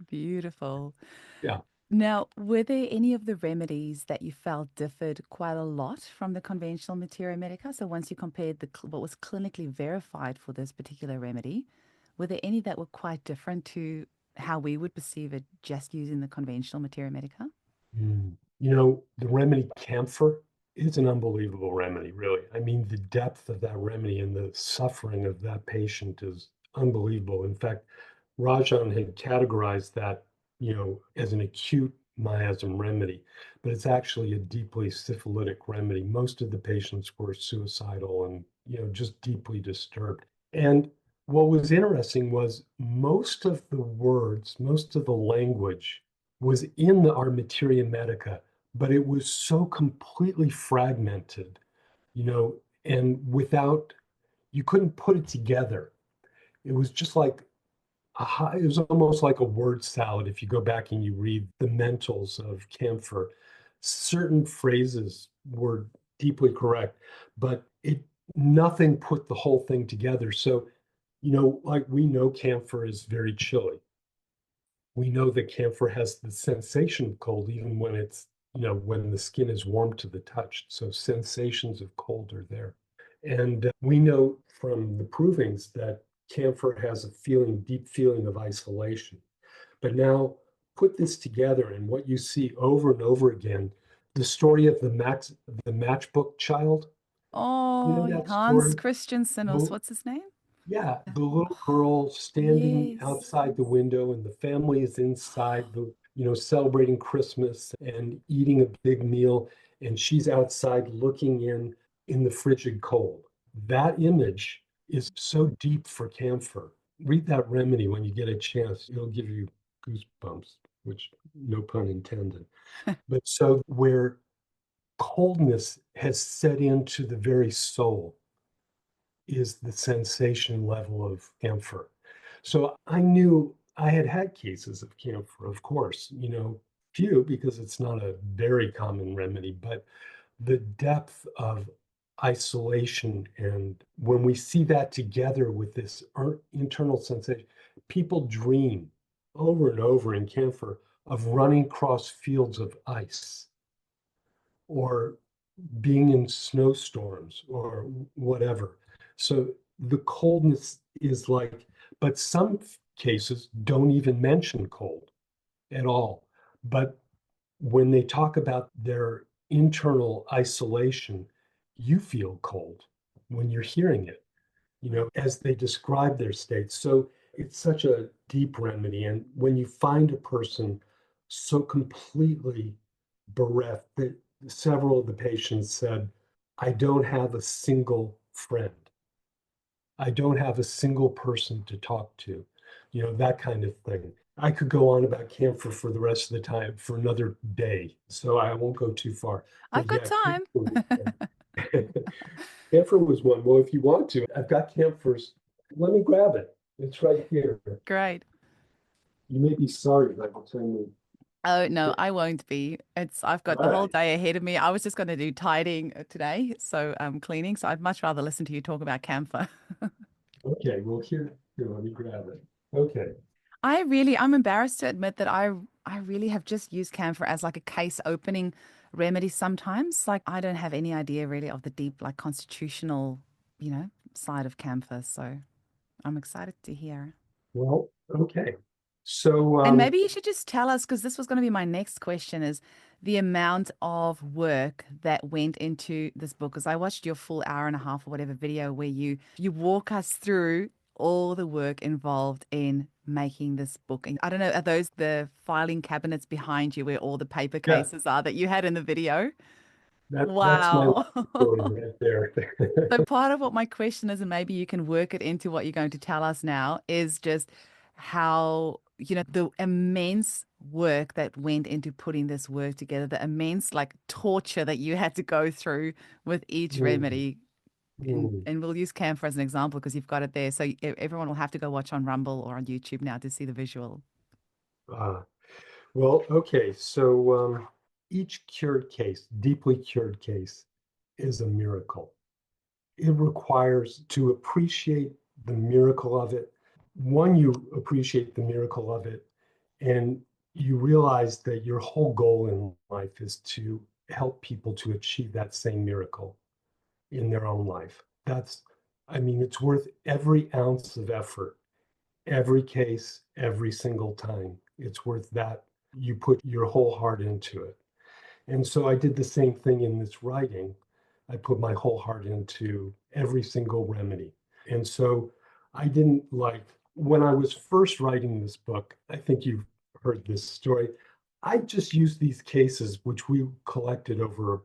Beautiful. Yeah. Now, were there any of the remedies that you felt differed quite a lot from the conventional materia medica? So once you compared what was clinically verified for this particular remedy, were there any that were quite different to how we would perceive it just using the conventional materia medica? The remedy camphor is an unbelievable remedy, really. I mean, the depth of that remedy and the suffering of that patient is unbelievable. In fact, Rajan had categorized that, as an acute miasm remedy, but it's actually a deeply syphilitic remedy. Most of the patients were suicidal and, just deeply disturbed. And what was interesting was most of the words, most of the language was in our Materia Medica, but it was so completely fragmented, and you couldn't put it together. It was just like it was almost like a word salad. If you go back and you read the mentals of Camphor, certain phrases were deeply correct, but nothing put the whole thing together. So, like we know camphor is very chilly. We know that camphor has the sensation of cold even when when the skin is warm to the touch. So sensations of cold are there. And we know from the provings that camphor has a deep feeling of isolation. But now put this together and what you see over and over again, the story of the matchbook child, Oh, that Hans story? Christiansen, or Well, what's his name? yeah, the little girl standing Yes. outside the window and the family is inside celebrating Christmas and eating a big meal, and she's outside looking in the frigid cold. That image is so deep for camphor. Read that remedy when you get a chance. It'll give you goosebumps, which no pun intended. But so where coldness has set into the very soul is the sensation level of camphor. So I knew I had had cases of camphor, of course, few because it's not a very common remedy, but the depth of isolation. And when we see that together with this internal sensation, people dream over and over in camphor of running across fields of ice or being in snowstorms or whatever. So the coldness is like, but some cases don't even mention cold at all. But when they talk about their internal isolation, you feel cold when you're hearing it, as they describe their state. So it's such a deep remedy. And when you find a person so completely bereft that several of the patients said, I don't have a single friend. I don't have a single person to talk to, that kind of thing. I could go on about camphor for the rest of the time for another day, so I won't go too far. I've But got yeah, time. camphor was one. Well, if you want to, I've got camphors. Let me grab it. It's right here. Great. You may be sorry, but I will tell you. Oh no, I won't be. I've got All the whole right. day ahead of me. I was just going to do tidying today, so cleaning. So I'd much rather listen to you talk about camphor. Okay. Well, here, let me grab it. Okay. I'm embarrassed to admit that I really have just used camphor as like a case opening remedy sometimes. Like I don't have any idea really of the deep like constitutional, side of camphor. So I'm excited to hear. Well, okay. So, And maybe you should just tell us, because this was going to be my next question, is the amount of work that went into this book. Because I watched your full hour and a half or whatever video where you walk us through all the work involved in making this book. And I don't know, are those the filing cabinets behind you where all the paper yeah, cases are that you had in the video? that's my life Wow. story right there. So part of what my question is, and maybe you can work it into what you're going to tell us now, is just how the immense work that went into putting this work together, the immense like torture that you had to go through with each Mm, remedy. mm. And we'll use camphor as an example because you've got it there. So everyone will have to go watch on Rumble or on YouTube now to see the visual. Ah, well, okay. So each cured case, deeply cured case, is a miracle. It requires to appreciate the miracle of it. One, you appreciate the miracle of it, and you realize that your whole goal in life is to help people to achieve that same miracle in their own life. I mean, it's worth every ounce of effort, every case, every single time. It's worth that. You put your whole heart into it. And so I did the same thing in this writing. I put my whole heart into every single remedy. And so I didn't like, when I was first writing this book, I think you've heard this story. I just used these cases, which we collected over,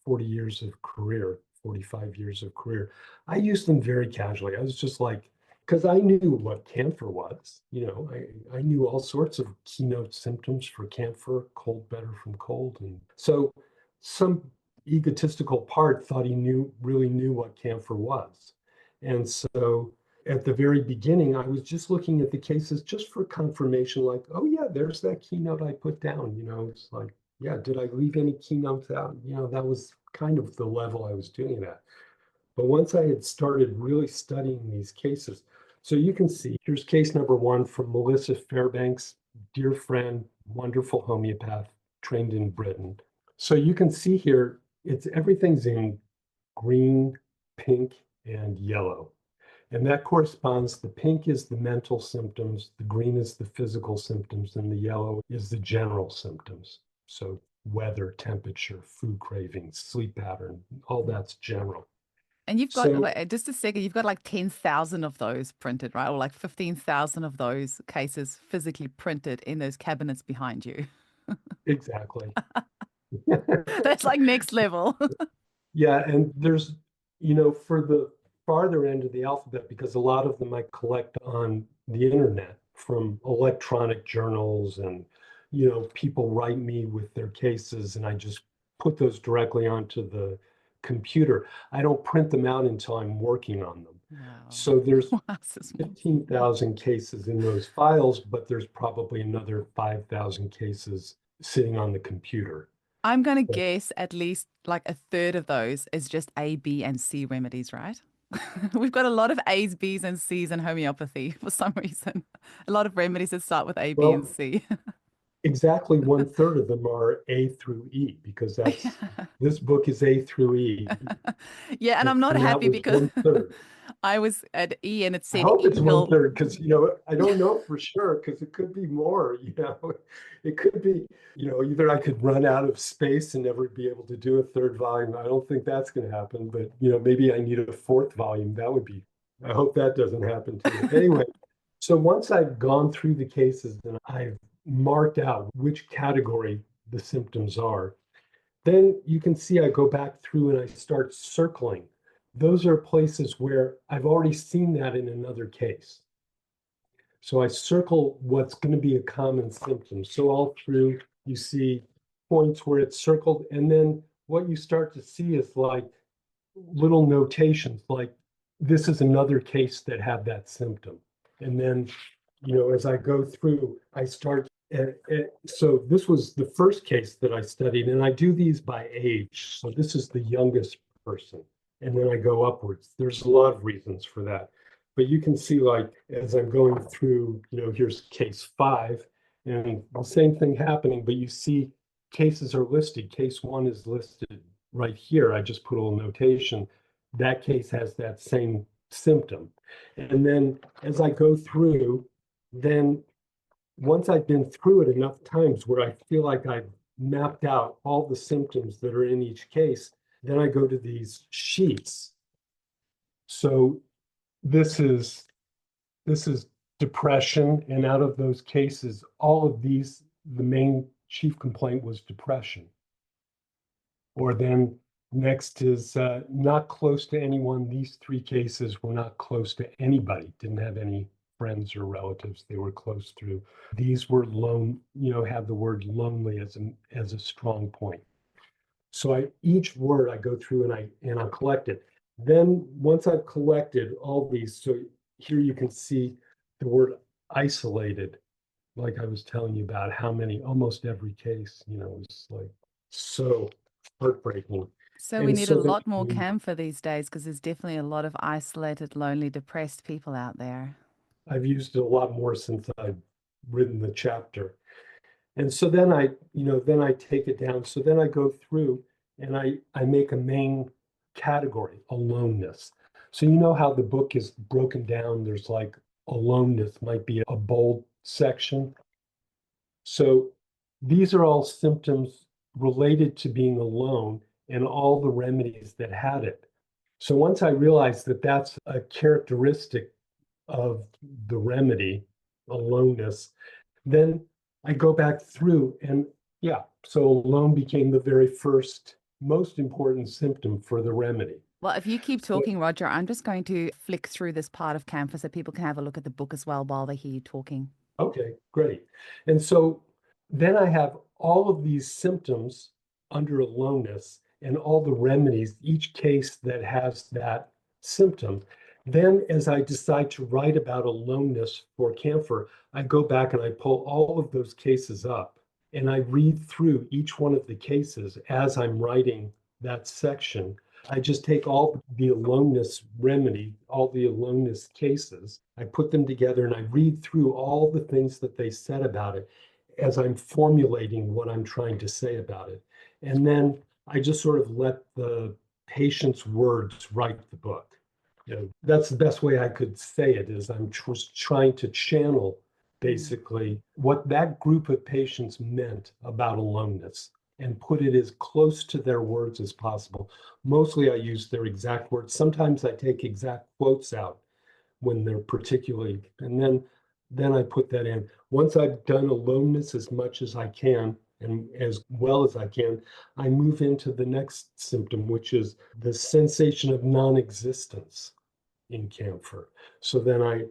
40 years of career, 45 years of career. I used them very casually. I was just like, because I knew what camphor was. I knew all sorts of keynote symptoms for camphor, cold better from cold. And so some egotistical part thought he really knew what camphor was. And so at the very beginning, I was just looking at the cases just for confirmation, like, oh yeah, there's that keynote I put down. It's like, yeah, did I leave any keynotes out? That was kind of the level I was doing it at. But once I had started really studying these cases, so you can see here's case number one from Melissa Fairbanks, dear friend, wonderful homeopath, trained in Britain. So you can see here, everything's in green, pink, and yellow. And that corresponds, the pink is the mental symptoms, the green is the physical symptoms, and the yellow is the general symptoms. So weather, temperature, food cravings, sleep pattern, all that's general. And you've got, So like, just a second, you've got like 10,000 of those printed, right? Or like 15,000 of those cases physically printed in those cabinets behind you. exactly. That's like next level. Yeah, and there's, for the farther end of the alphabet, because a lot of them I collect on the internet from electronic journals and, people write me with their cases and I just put those directly onto the computer. I don't print them out until I'm working on them. Wow. So there's Wow, this is small. 15,000 cases in those files, but there's probably another 5,000 cases sitting on the computer. I'm going to guess at least like a third of those is just A, B, and C remedies, right? We've got a lot of A's, B's, and C's in homeopathy for some reason. A lot of remedies that start with A, B, and Well, C. exactly one third of them are A through E because this book is A through E, Yeah, and I'm not and that happy was because one third. I was at E and it I said hope it's one evil. third because I don't know for sure because it could be more. It could be either I could run out of space and never be able to do a third volume. I don't think that's going to happen, but maybe I need a fourth volume. That would be. I hope that doesn't happen to me. Anyway, so once I've gone through the cases and I've marked out which category the symptoms are, then you can see I go back through and I start circling. Those are places where I've already seen that in another case. So I circle what's going to be a common symptom. So all through, you see points where it's circled. And then what you start to see is like little notations, like this is another case that had that symptom. And then, as I go through, I start. So this was the first case that I studied, and I do these by age. So this is the youngest person, and then I go upwards. There's a lot of reasons for that, but you can see, like, as I'm going through, here's case 5, and the same thing happening, but you see cases are listed. Case 1 is listed right here. I just put a little notation. That case has that same symptom. And then as I go through, then once I've been through it enough times where I feel like I've mapped out all the symptoms that are in each case, then I go to these sheets. So this is depression, and out of those cases, all of these, the main chief complaint was depression. Or then next is not close to anyone. These 3 cases were not close to anybody, didn't have any friends or relatives they were close through. These were have the word lonely as a strong point. So each word I go through and I collect it. Then once I've collected all these, so here you can see the word isolated, like I was telling you about how many, almost every case, is like so heartbreaking. So we And need a so then lot more camphor these days because there's definitely a lot of isolated, lonely, depressed people out there. I've used it a lot more since I've written the chapter. And so then I take it down. So then I go through and I make a main category, aloneness. So you know how the book is broken down. There's like aloneness might be a bold section. So these are all symptoms related to being alone and all the remedies that had it. So once I realized that that's a characteristic of the remedy, aloneness, then I go back through and yeah, so alone became the very first most important symptom for the remedy. Well, if you keep So, talking, Roger, I'm just going to flick through this part of camphor so people can have a look at the book as well while they hear you talking. okay, great. And so then I have all of these symptoms under aloneness and all the remedies, each case that has that symptom. Then, as I decide to write about aloneness for camphor, I go back and I pull all of those cases up and I read through each one of the cases as I'm writing that section. I just take all the aloneness remedy, all the aloneness cases, I put them together and I read through all the things that they said about it as I'm formulating what I'm trying to say about it. And then I just sort of let the patient's words write the book. That's the best way I could say it is I'm trying to channel basically what that group of patients meant about aloneness and put it as close to their words as possible. Mostly I use their exact words. Sometimes I take exact quotes out when they're particularly, and then I put that in. Once I've done aloneness as much as I can and as well as I can, I move into the next symptom, which is the sensation of non-existence in camphor. So then I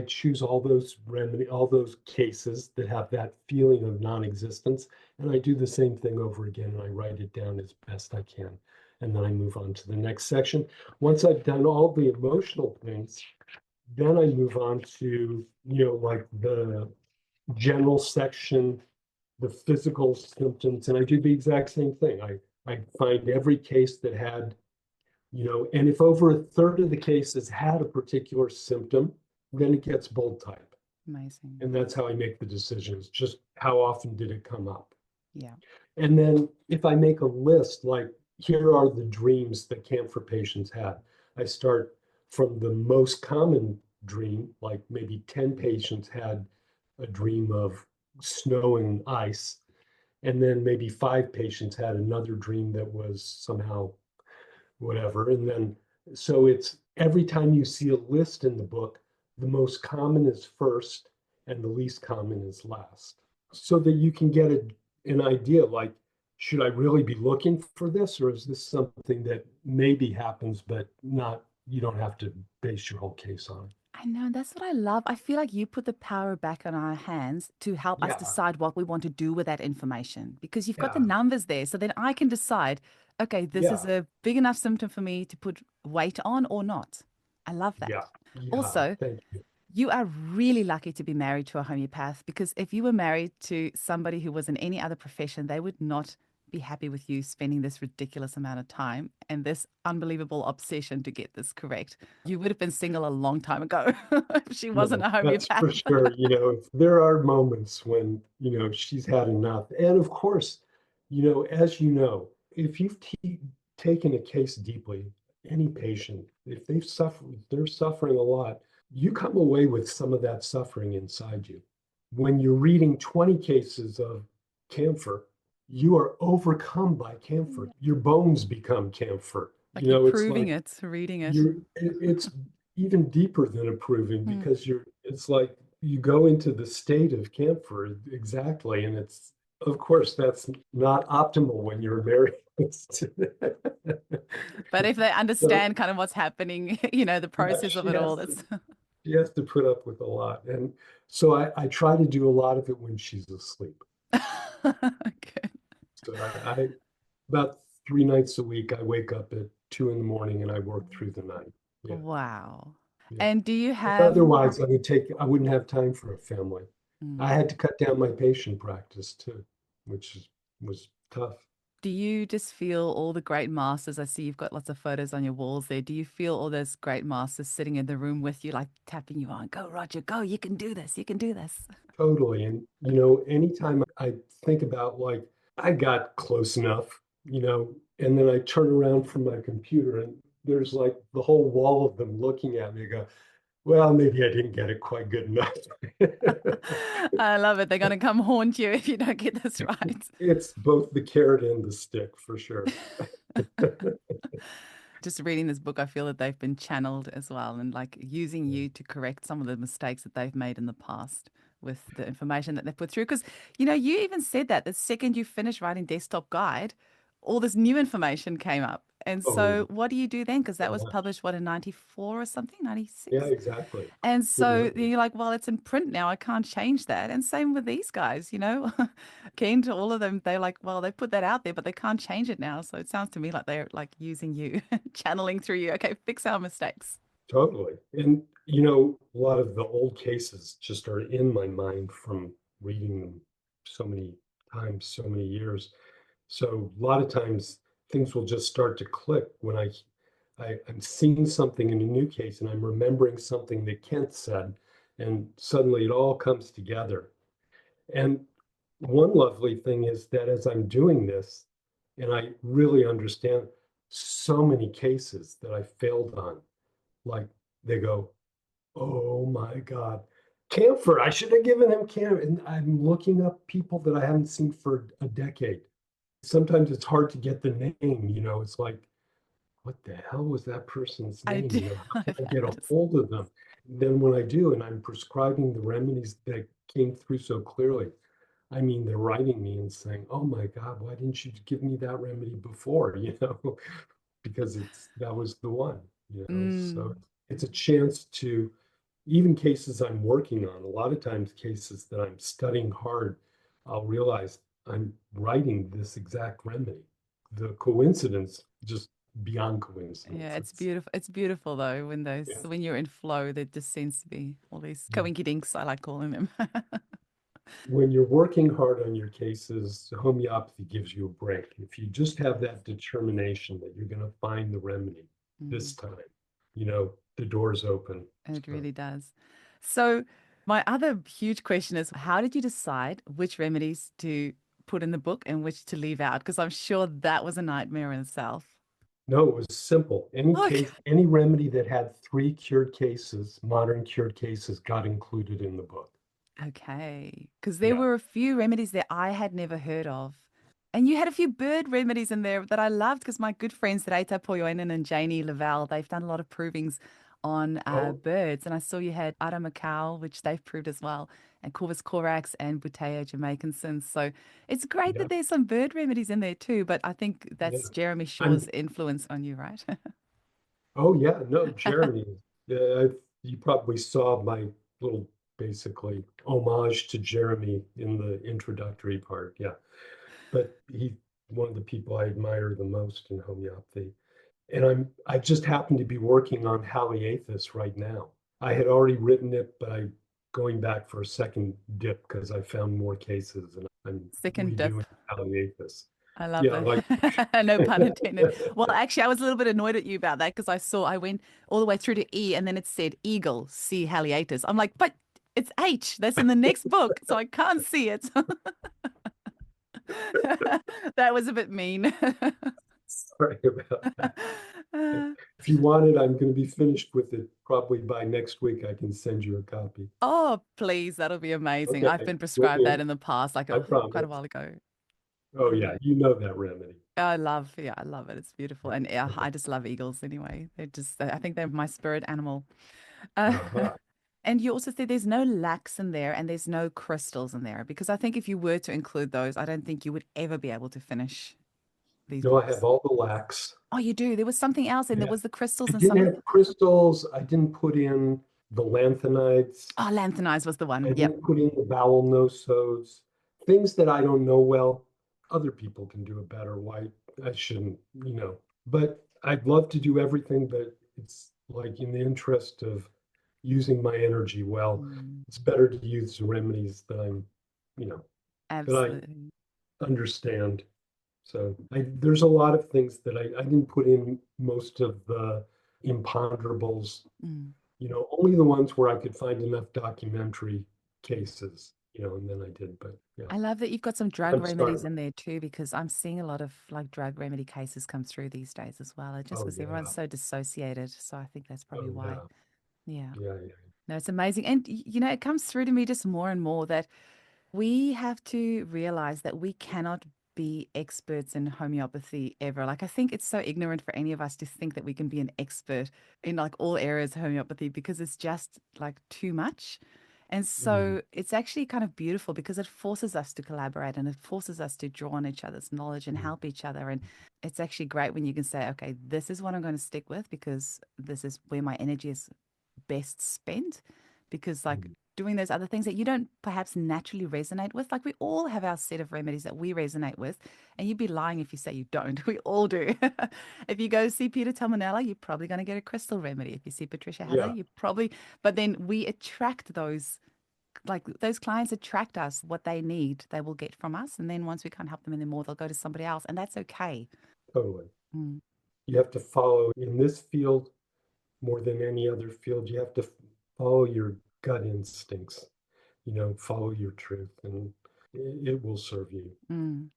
choose all those cases that have that feeling of non-existence, and I do the same thing over again, and I write it down as best I can. And then I move on to the next section. Once I've done all the emotional things, then I move on to, like the general section, the physical symptoms, and I do the exact same thing. I find every case that had and if over a third of the cases had a particular symptom, then it gets bold type. Amazing. And that's how I make the decisions. Just how often did it come up? Yeah. And then if I make a list, like here are the dreams that camphor patients had, I start from the most common dream, like maybe 10 patients had a dream of snow and ice. And then maybe 5 patients had another dream that was somehow whatever. And then, so it's every time you see a list in the book, the most common is first and the least common is last. So that you can get an idea like, should I really be looking for this, or is this something that maybe happens, but not, you don't have to base your whole case on? I know, that's what I love. I feel like you put the power back on our hands to help us Yeah, decide what we want to do with that information because you've got the yeah, numbers there. So then I can decide, okay, this is yeah, a big enough symptom for me to put weight on or not. I love that. yeah, yeah. Also, Thank you. you are really lucky to be married to a homeopath because if you were married to somebody who was in any other profession, they would not be happy with you spending this ridiculous amount of time and this unbelievable obsession to get this correct. You would have been single a long time ago if she wasn't No, a that's for homeopath. sure. There are moments when, she's had enough. And of course, as you know, if you've taken a case deeply, any patient, if they're suffering a lot, you come away with some of that suffering inside you. When you're reading 20 cases of camphor, you are overcome by camphor. Your bones become camphor. Like you're It's proving like it, reading it. it's even deeper than approving Mm. because it's like you go into the state of camphor exactly, and it's of course that's not optimal when you're married. But if they So understand kind of what's happening, the process yeah, of it all, that's She has to put up with a lot. And so I try to do a lot of it when she's asleep. Good. So about 3 nights a week, I wake up at 2 in the morning and I work through the night. Yeah, Wow. yeah. And do you But have, otherwise, I wouldn't have time for a family. I mm, had to cut down my patient practice too, was tough. do you just feel all the great masters? I see you've got lots of photos on your walls there. Do you feel all those great masters sitting in the room with you, like tapping you on, go, Roger, go, you can do this, you can do this. Totally. And, anytime I think about like, I got close enough, and then I turn around from my computer and there's like the whole wall of them looking at me. I go, well, maybe I didn't get it quite good enough. I love it. They're going to come haunt you if you don't get this right. It's both the carrot and the stick for sure. Just reading this book, I feel that they've been channeled as well and like using you to correct some of the mistakes that they've made in the past with the information that they've put through. Because, you even said that the second you finished writing Desktop Guide, all this new information came up. And Oh, so what do you do then? Because that so was much. published, what, in 94 or something, Yeah, 96? exactly. And Good so memory. you're like, well, it's in print now. I can't change that. And same with these guys, keen to all of them. They're like, well, they put that out there, but they can't change it now. So it sounds to me like they're like using you, channeling through you. Okay, fix our mistakes. Totally. And, a lot of the old cases just are in my mind from reading them so many times, so many years. So a lot of times things will just start to click when I'm seeing something in a new case and I'm remembering something that Kent said, and suddenly it all comes together. And one lovely thing is that as I'm doing this, and I really understand so many cases that I failed on, like they go, oh my God, camphor, I should have given him camphor. And I'm looking up people that I haven't seen for a decade. Sometimes it's hard to get the name, it's like, what the hell was that person's I name? do. How can I've I get had a this. hold of them? Then when I do, and I'm prescribing the remedies that came through so clearly, I mean, they're writing me and saying, "Oh my God, why didn't you give me that remedy before?" Because that was the one. So Mm. it's a chance to even cases I'm working on. A lot of times, cases that I'm studying hard, I'll realize I'm writing this exact remedy. The coincidence just beyond coincidence. Yeah, it's beautiful. It's beautiful though Yeah, when you're in flow, there just seems to be all these yeah. coinkydinks, I like calling them. When you're working hard on your cases, homeopathy gives you a break. If you just have that determination that you're going to find the remedy this Mm. time, the door's open. It So, really does. So, my other huge question is how did you decide which remedies to put in the book and which to leave out? Because I'm sure that was a nightmare in itself. no, it was simple. Any Okay. case, any remedy that had 3 cured cases, modern cured cases, got included in the book. Okay. Because there Yeah. were a few remedies that I had never heard of. And you had a few bird remedies in there that I loved because my good friends Reita Poyoinen and Janie Lavelle, they've done a lot of provings on Oh, birds. And I saw you had Aramacau, which they've proved as well, and Corvus corax and Buteo jamaicensis. So it's great yeah, that there's some bird remedies in there too. But I think yeah. that's Jeremy I'm Shaw's influence on you, right? Oh yeah, no, Jeremy. Yeah, you probably saw my little basically homage to Jeremy in the introductory part. Yeah, but he one of the people I admire the most in homeopathy. And I just happen to be working on Haliaethus right now. I had already written it, but I'm going back for a second dip because I found more cases and I'm Second dip. redoing Haliaethus. I love Yeah, like it. No pun intended. Well, actually, I was a little bit annoyed at you about that because I went all the way through to E and then it said Eagle, C. Haliatus. I'm like, but it's H. That's in the next book, so I can't see it. That was a bit mean. sorry about that. If you want it, I'm going to be finished with it probably by next week. I can send you a copy. Oh, please, that'll be amazing. Okay, I've been will prescribed that do. in the past, like I quite a promise. while ago. Oh Yeah. yeah, you know that remedy. Yeah, I love it. It's beautiful. And yeah, I just love eagles anyway. I think they're my spirit animal. Uh, Uh-huh. and you also said there's no lacs in there and there's no crystals in there because I think if you were to include those, I don't think you would ever be able to finish these No, I have books. all the lacs. Oh, you do. There was something else and there Yeah, was the I crystals and didn't something. have crystals. I didn't put in the lanthanides. Oh, lanthanides was the I one. Yep. didn't put in the bowel no-sodes, things that I don't know well. Other people can do it better. Why I shouldn't, you know. But I'd love to do everything, but it's like in the interest of using my energy well, Mm, it's better to use the remedies that I'm, you know, that absolutely. I understand. So there's a lot of things that I didn't put in most of the imponderables, Mm. you know, only the ones where I could find enough documentary cases, you know, and then I did. But yeah, I love that you've got some drug I'm remedies starting. in there too, because I'm seeing a lot of like drug remedy cases come through these days as well. Just Oh because everyone's yeah. so dissociated. So I think that's Oh probably why. yeah. Yeah. Yeah. Yeah. No, it's amazing. And, you know, it comes through to me just more and more that we have to realize that we cannot be experts in homeopathy ever. Like, I think it's so ignorant for any of us to think that we can be an expert in like all areas of homeopathy because it's just like too much. And Mhm. so it's actually kind of beautiful because it forces us to collaborate and it forces us to draw on each other's knowledge and Mhm. help each other. And it's actually great when you can say, okay, this is what I'm going to stick with because this is where my energy is best spent. Because, like, Mhm. doing those other things that you don't perhaps naturally resonate with. Like we all have our set of remedies that we resonate with, and you'd be lying if you say you don't. We all do. If you go see Peter Tomanella, you're probably going to get a crystal remedy. If you see Patricia Heather, Yeah. you probably. But then we attract those. Like those clients attract us what they need, they will get from us. And then once we can't help them anymore, they'll go to somebody else. And that's okay. Totally. Mm, You have to follow in this field more than any other field. You have to follow your gut instincts. You know, follow your truth, and it will serve you. mm.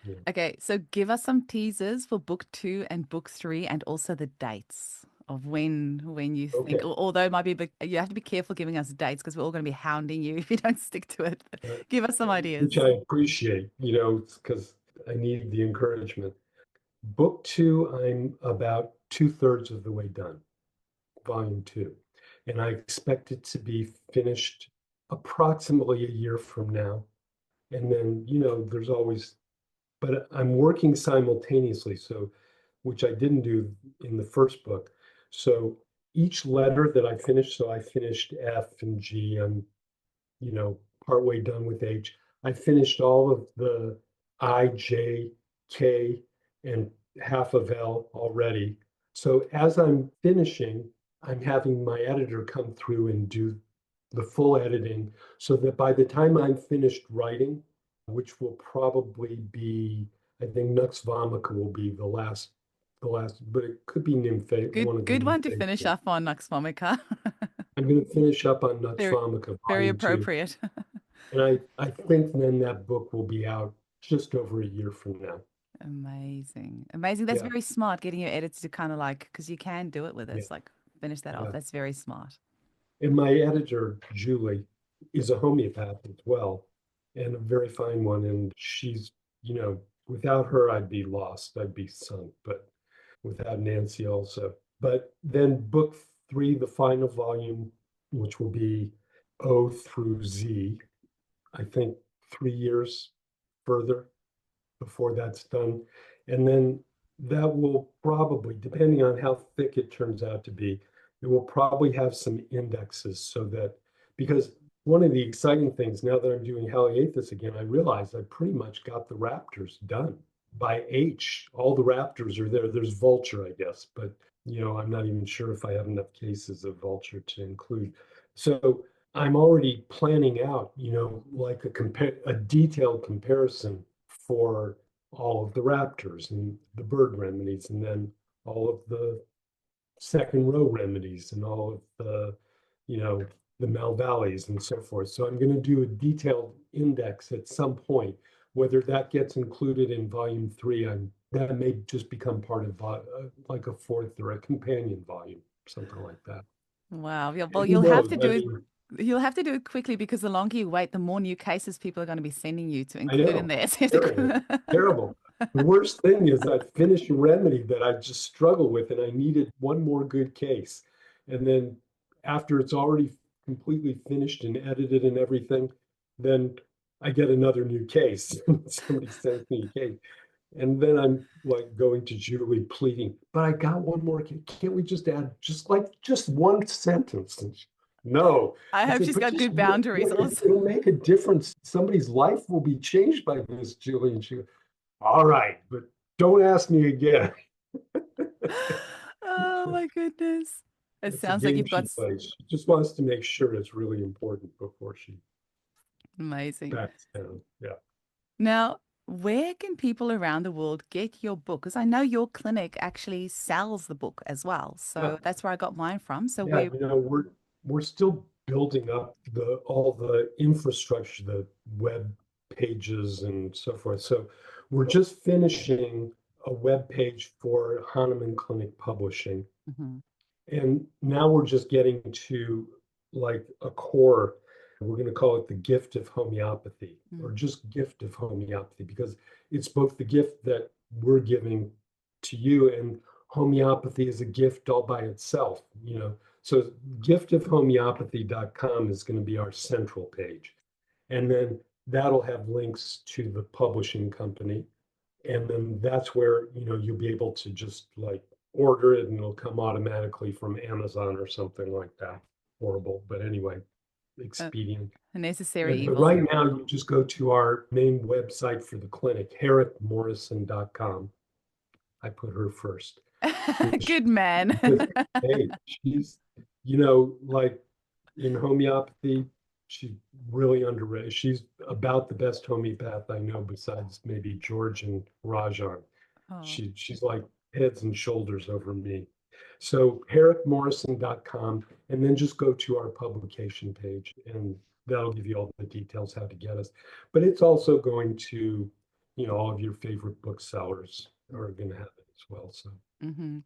Yeah. Okay, so give us some teasers for book 2 and book 3 and also the dates of when you think, Okay. although it might be a bit, you have to be careful giving us dates because we're all going to be hounding you if you don't stick to it. But Uh, give us some which ideas. I appreciate, you know, because I need the encouragement. Book two, I'm about two-thirds of the way done, volume two. And I expect it to be finished approximately a year from now. And then, you know, there's always, but I'm working simultaneously, so which I didn't do in the first book. So each letter that I finished, so I finished F and G, I'm, you know, partway done with H. I finished all of the I, J, K, and half of L already. So as I'm finishing, I'm having my editor come through and do the full editing so that by the time I'm finished writing, which will probably be, I think Nux Vomica will be the last, but it could be Nymphe, Good, one of the good one to finish Nymphaceae. up on, Nux Vomica. I'm going to finish up on Nux Very, Vomica, very volume two. appropriate. And I think then that book will be out just over a year from now. Amazing. Amazing. That's Yeah, very smart getting your edits to kind of like, because you can do it with yeah, us, like finish that off. yeah. That's very smart. And my editor, Julie, is a homeopath as well, and a very fine one. And she's, you know, without her, I'd be lost. I'd be sunk, but without Nancy also. But then book three, the final volume, which will be O through Z, I think 3 years further before that's done. And then that will probably, depending on how thick it turns out to be, it will probably have some indexes so that, because one of the exciting things now that I'm doing Haliaethus again, I realize I pretty much got the raptors done by H. All the raptors are there. There's vulture, I guess, but you know, I'm not even sure if I have enough cases of vulture to include. So I'm already planning out, you know, like a detailed comparison for all of the raptors and the bird remedies, and then all of the second row remedies and all of the, you know, the Malvallies and so forth. So I'm going to do a detailed index at some point. Whether that gets included in volume three, that may just become part of like a fourth or a companion volume, something like that. Wow. Yeah, well, And who knows? I mean, you'll have to do it quickly because the longer you wait, the more new cases people are going to be sending you to I include in know, there. terrible, terrible. The worst thing is I finished a remedy that I just struggle with, and I needed one more good case. And then after it's already completely finished and edited and everything, then I get another new case. Somebody sends me a case. And then I'm like going to Julie pleading, but I got one more case. Can't we just add just one sentence? No. I I hope said, she's but got just good boundaries look, also. it'll make a difference. Somebody's life will be changed by this, Julie. And she goes, all right, but don't ask me again. Oh my goodness. It It's a sounds like game you've got she plays. She just wants to make sure it's really important before she amazing. backs down. Yeah. Now, where can people around the world get your book? Because I know your clinic actually sells the book as well. Yeah. So that's where I got mine from. So Yeah. we We're still building up all the infrastructure, the web pages and so forth. So we're just finishing a web page for Hahnemann Clinic Publishing. Mhm. And now we're just getting to like a core. We're going to call it the gift of homeopathy or Mm. just gift of homeopathy because it's both the gift that we're giving to you and homeopathy is a gift all by itself, you know. So giftofhomeopathy.com is going to be our central page. And then that'll have links to the publishing company and then that's where you'll be able to just like order it and it'll come automatically from Amazon or something like that. Horrible, but anyway, Uh, expedient. a necessary But evil. right now you just go to our main website for the clinic, herrickmorrison.com. I put her first, which Good man. because hey, she's like in homeopathy, she's really underrated. She's about the best homeopath I know besides maybe George and Rajan. Oh, She's like heads and shoulders over me. So herrickmorrison.com and then just go to our publication page and that'll give you all the details how to get us. But it's also going to, all of your favorite booksellers are going to have it as well. So hmm.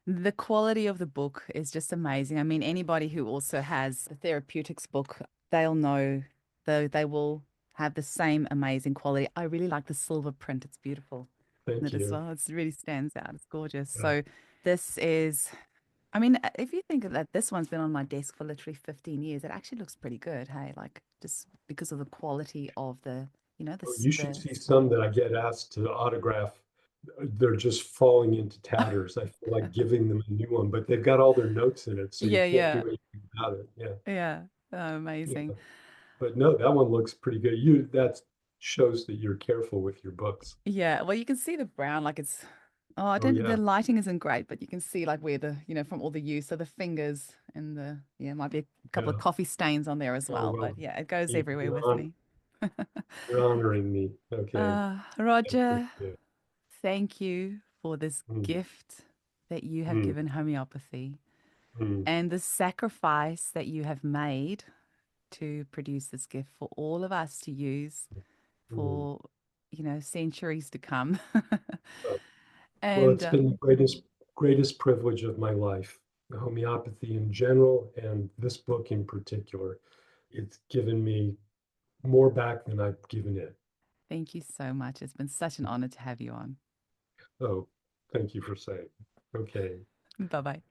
The quality of the book is just amazing. I mean, anybody who also has a therapeutics book, they'll know, though they will have the same amazing quality. I really like the silver print. It's beautiful in thank it as you. well. It really stands out. It's gorgeous. Yeah. So this is, I mean, if you think that this one's been on my desk for literally 15 years, it actually looks pretty good. Hey, like just because of the quality of the, Oh, you should the see some that I get asked to autograph. They're just falling into tatters. I feel like giving them a new one, but they've got all their notes in it, so you yeah, can't do yeah, anything about it. Yeah. yeah. Oh, amazing. Yeah. But no, that one looks pretty good. That shows that you're careful with your books. Yeah, well, you can see the brown, like it's, oh, I Oh don't, the yeah. lighting isn't great, but you can see like where the, from all the use. So the fingers and yeah, might be a couple of Yeah. coffee stains on there as Oh well. well. But yeah, it goes You, everywhere you're with on me. you're honoring me. Okay. Roger, Yeah. thank you for this Mm, gift that you have mm, given homeopathy mm, and the sacrifice that you have made to produce this gift for all of us to use mm. for, centuries to come. Oh, well, And it's been the greatest privilege of my life. Homeopathy in general, and this book in particular. It's given me more back than I've given it. thank you so much. It's been such an honor to have you on. Oh, thank you for saying. Okay. Bye bye.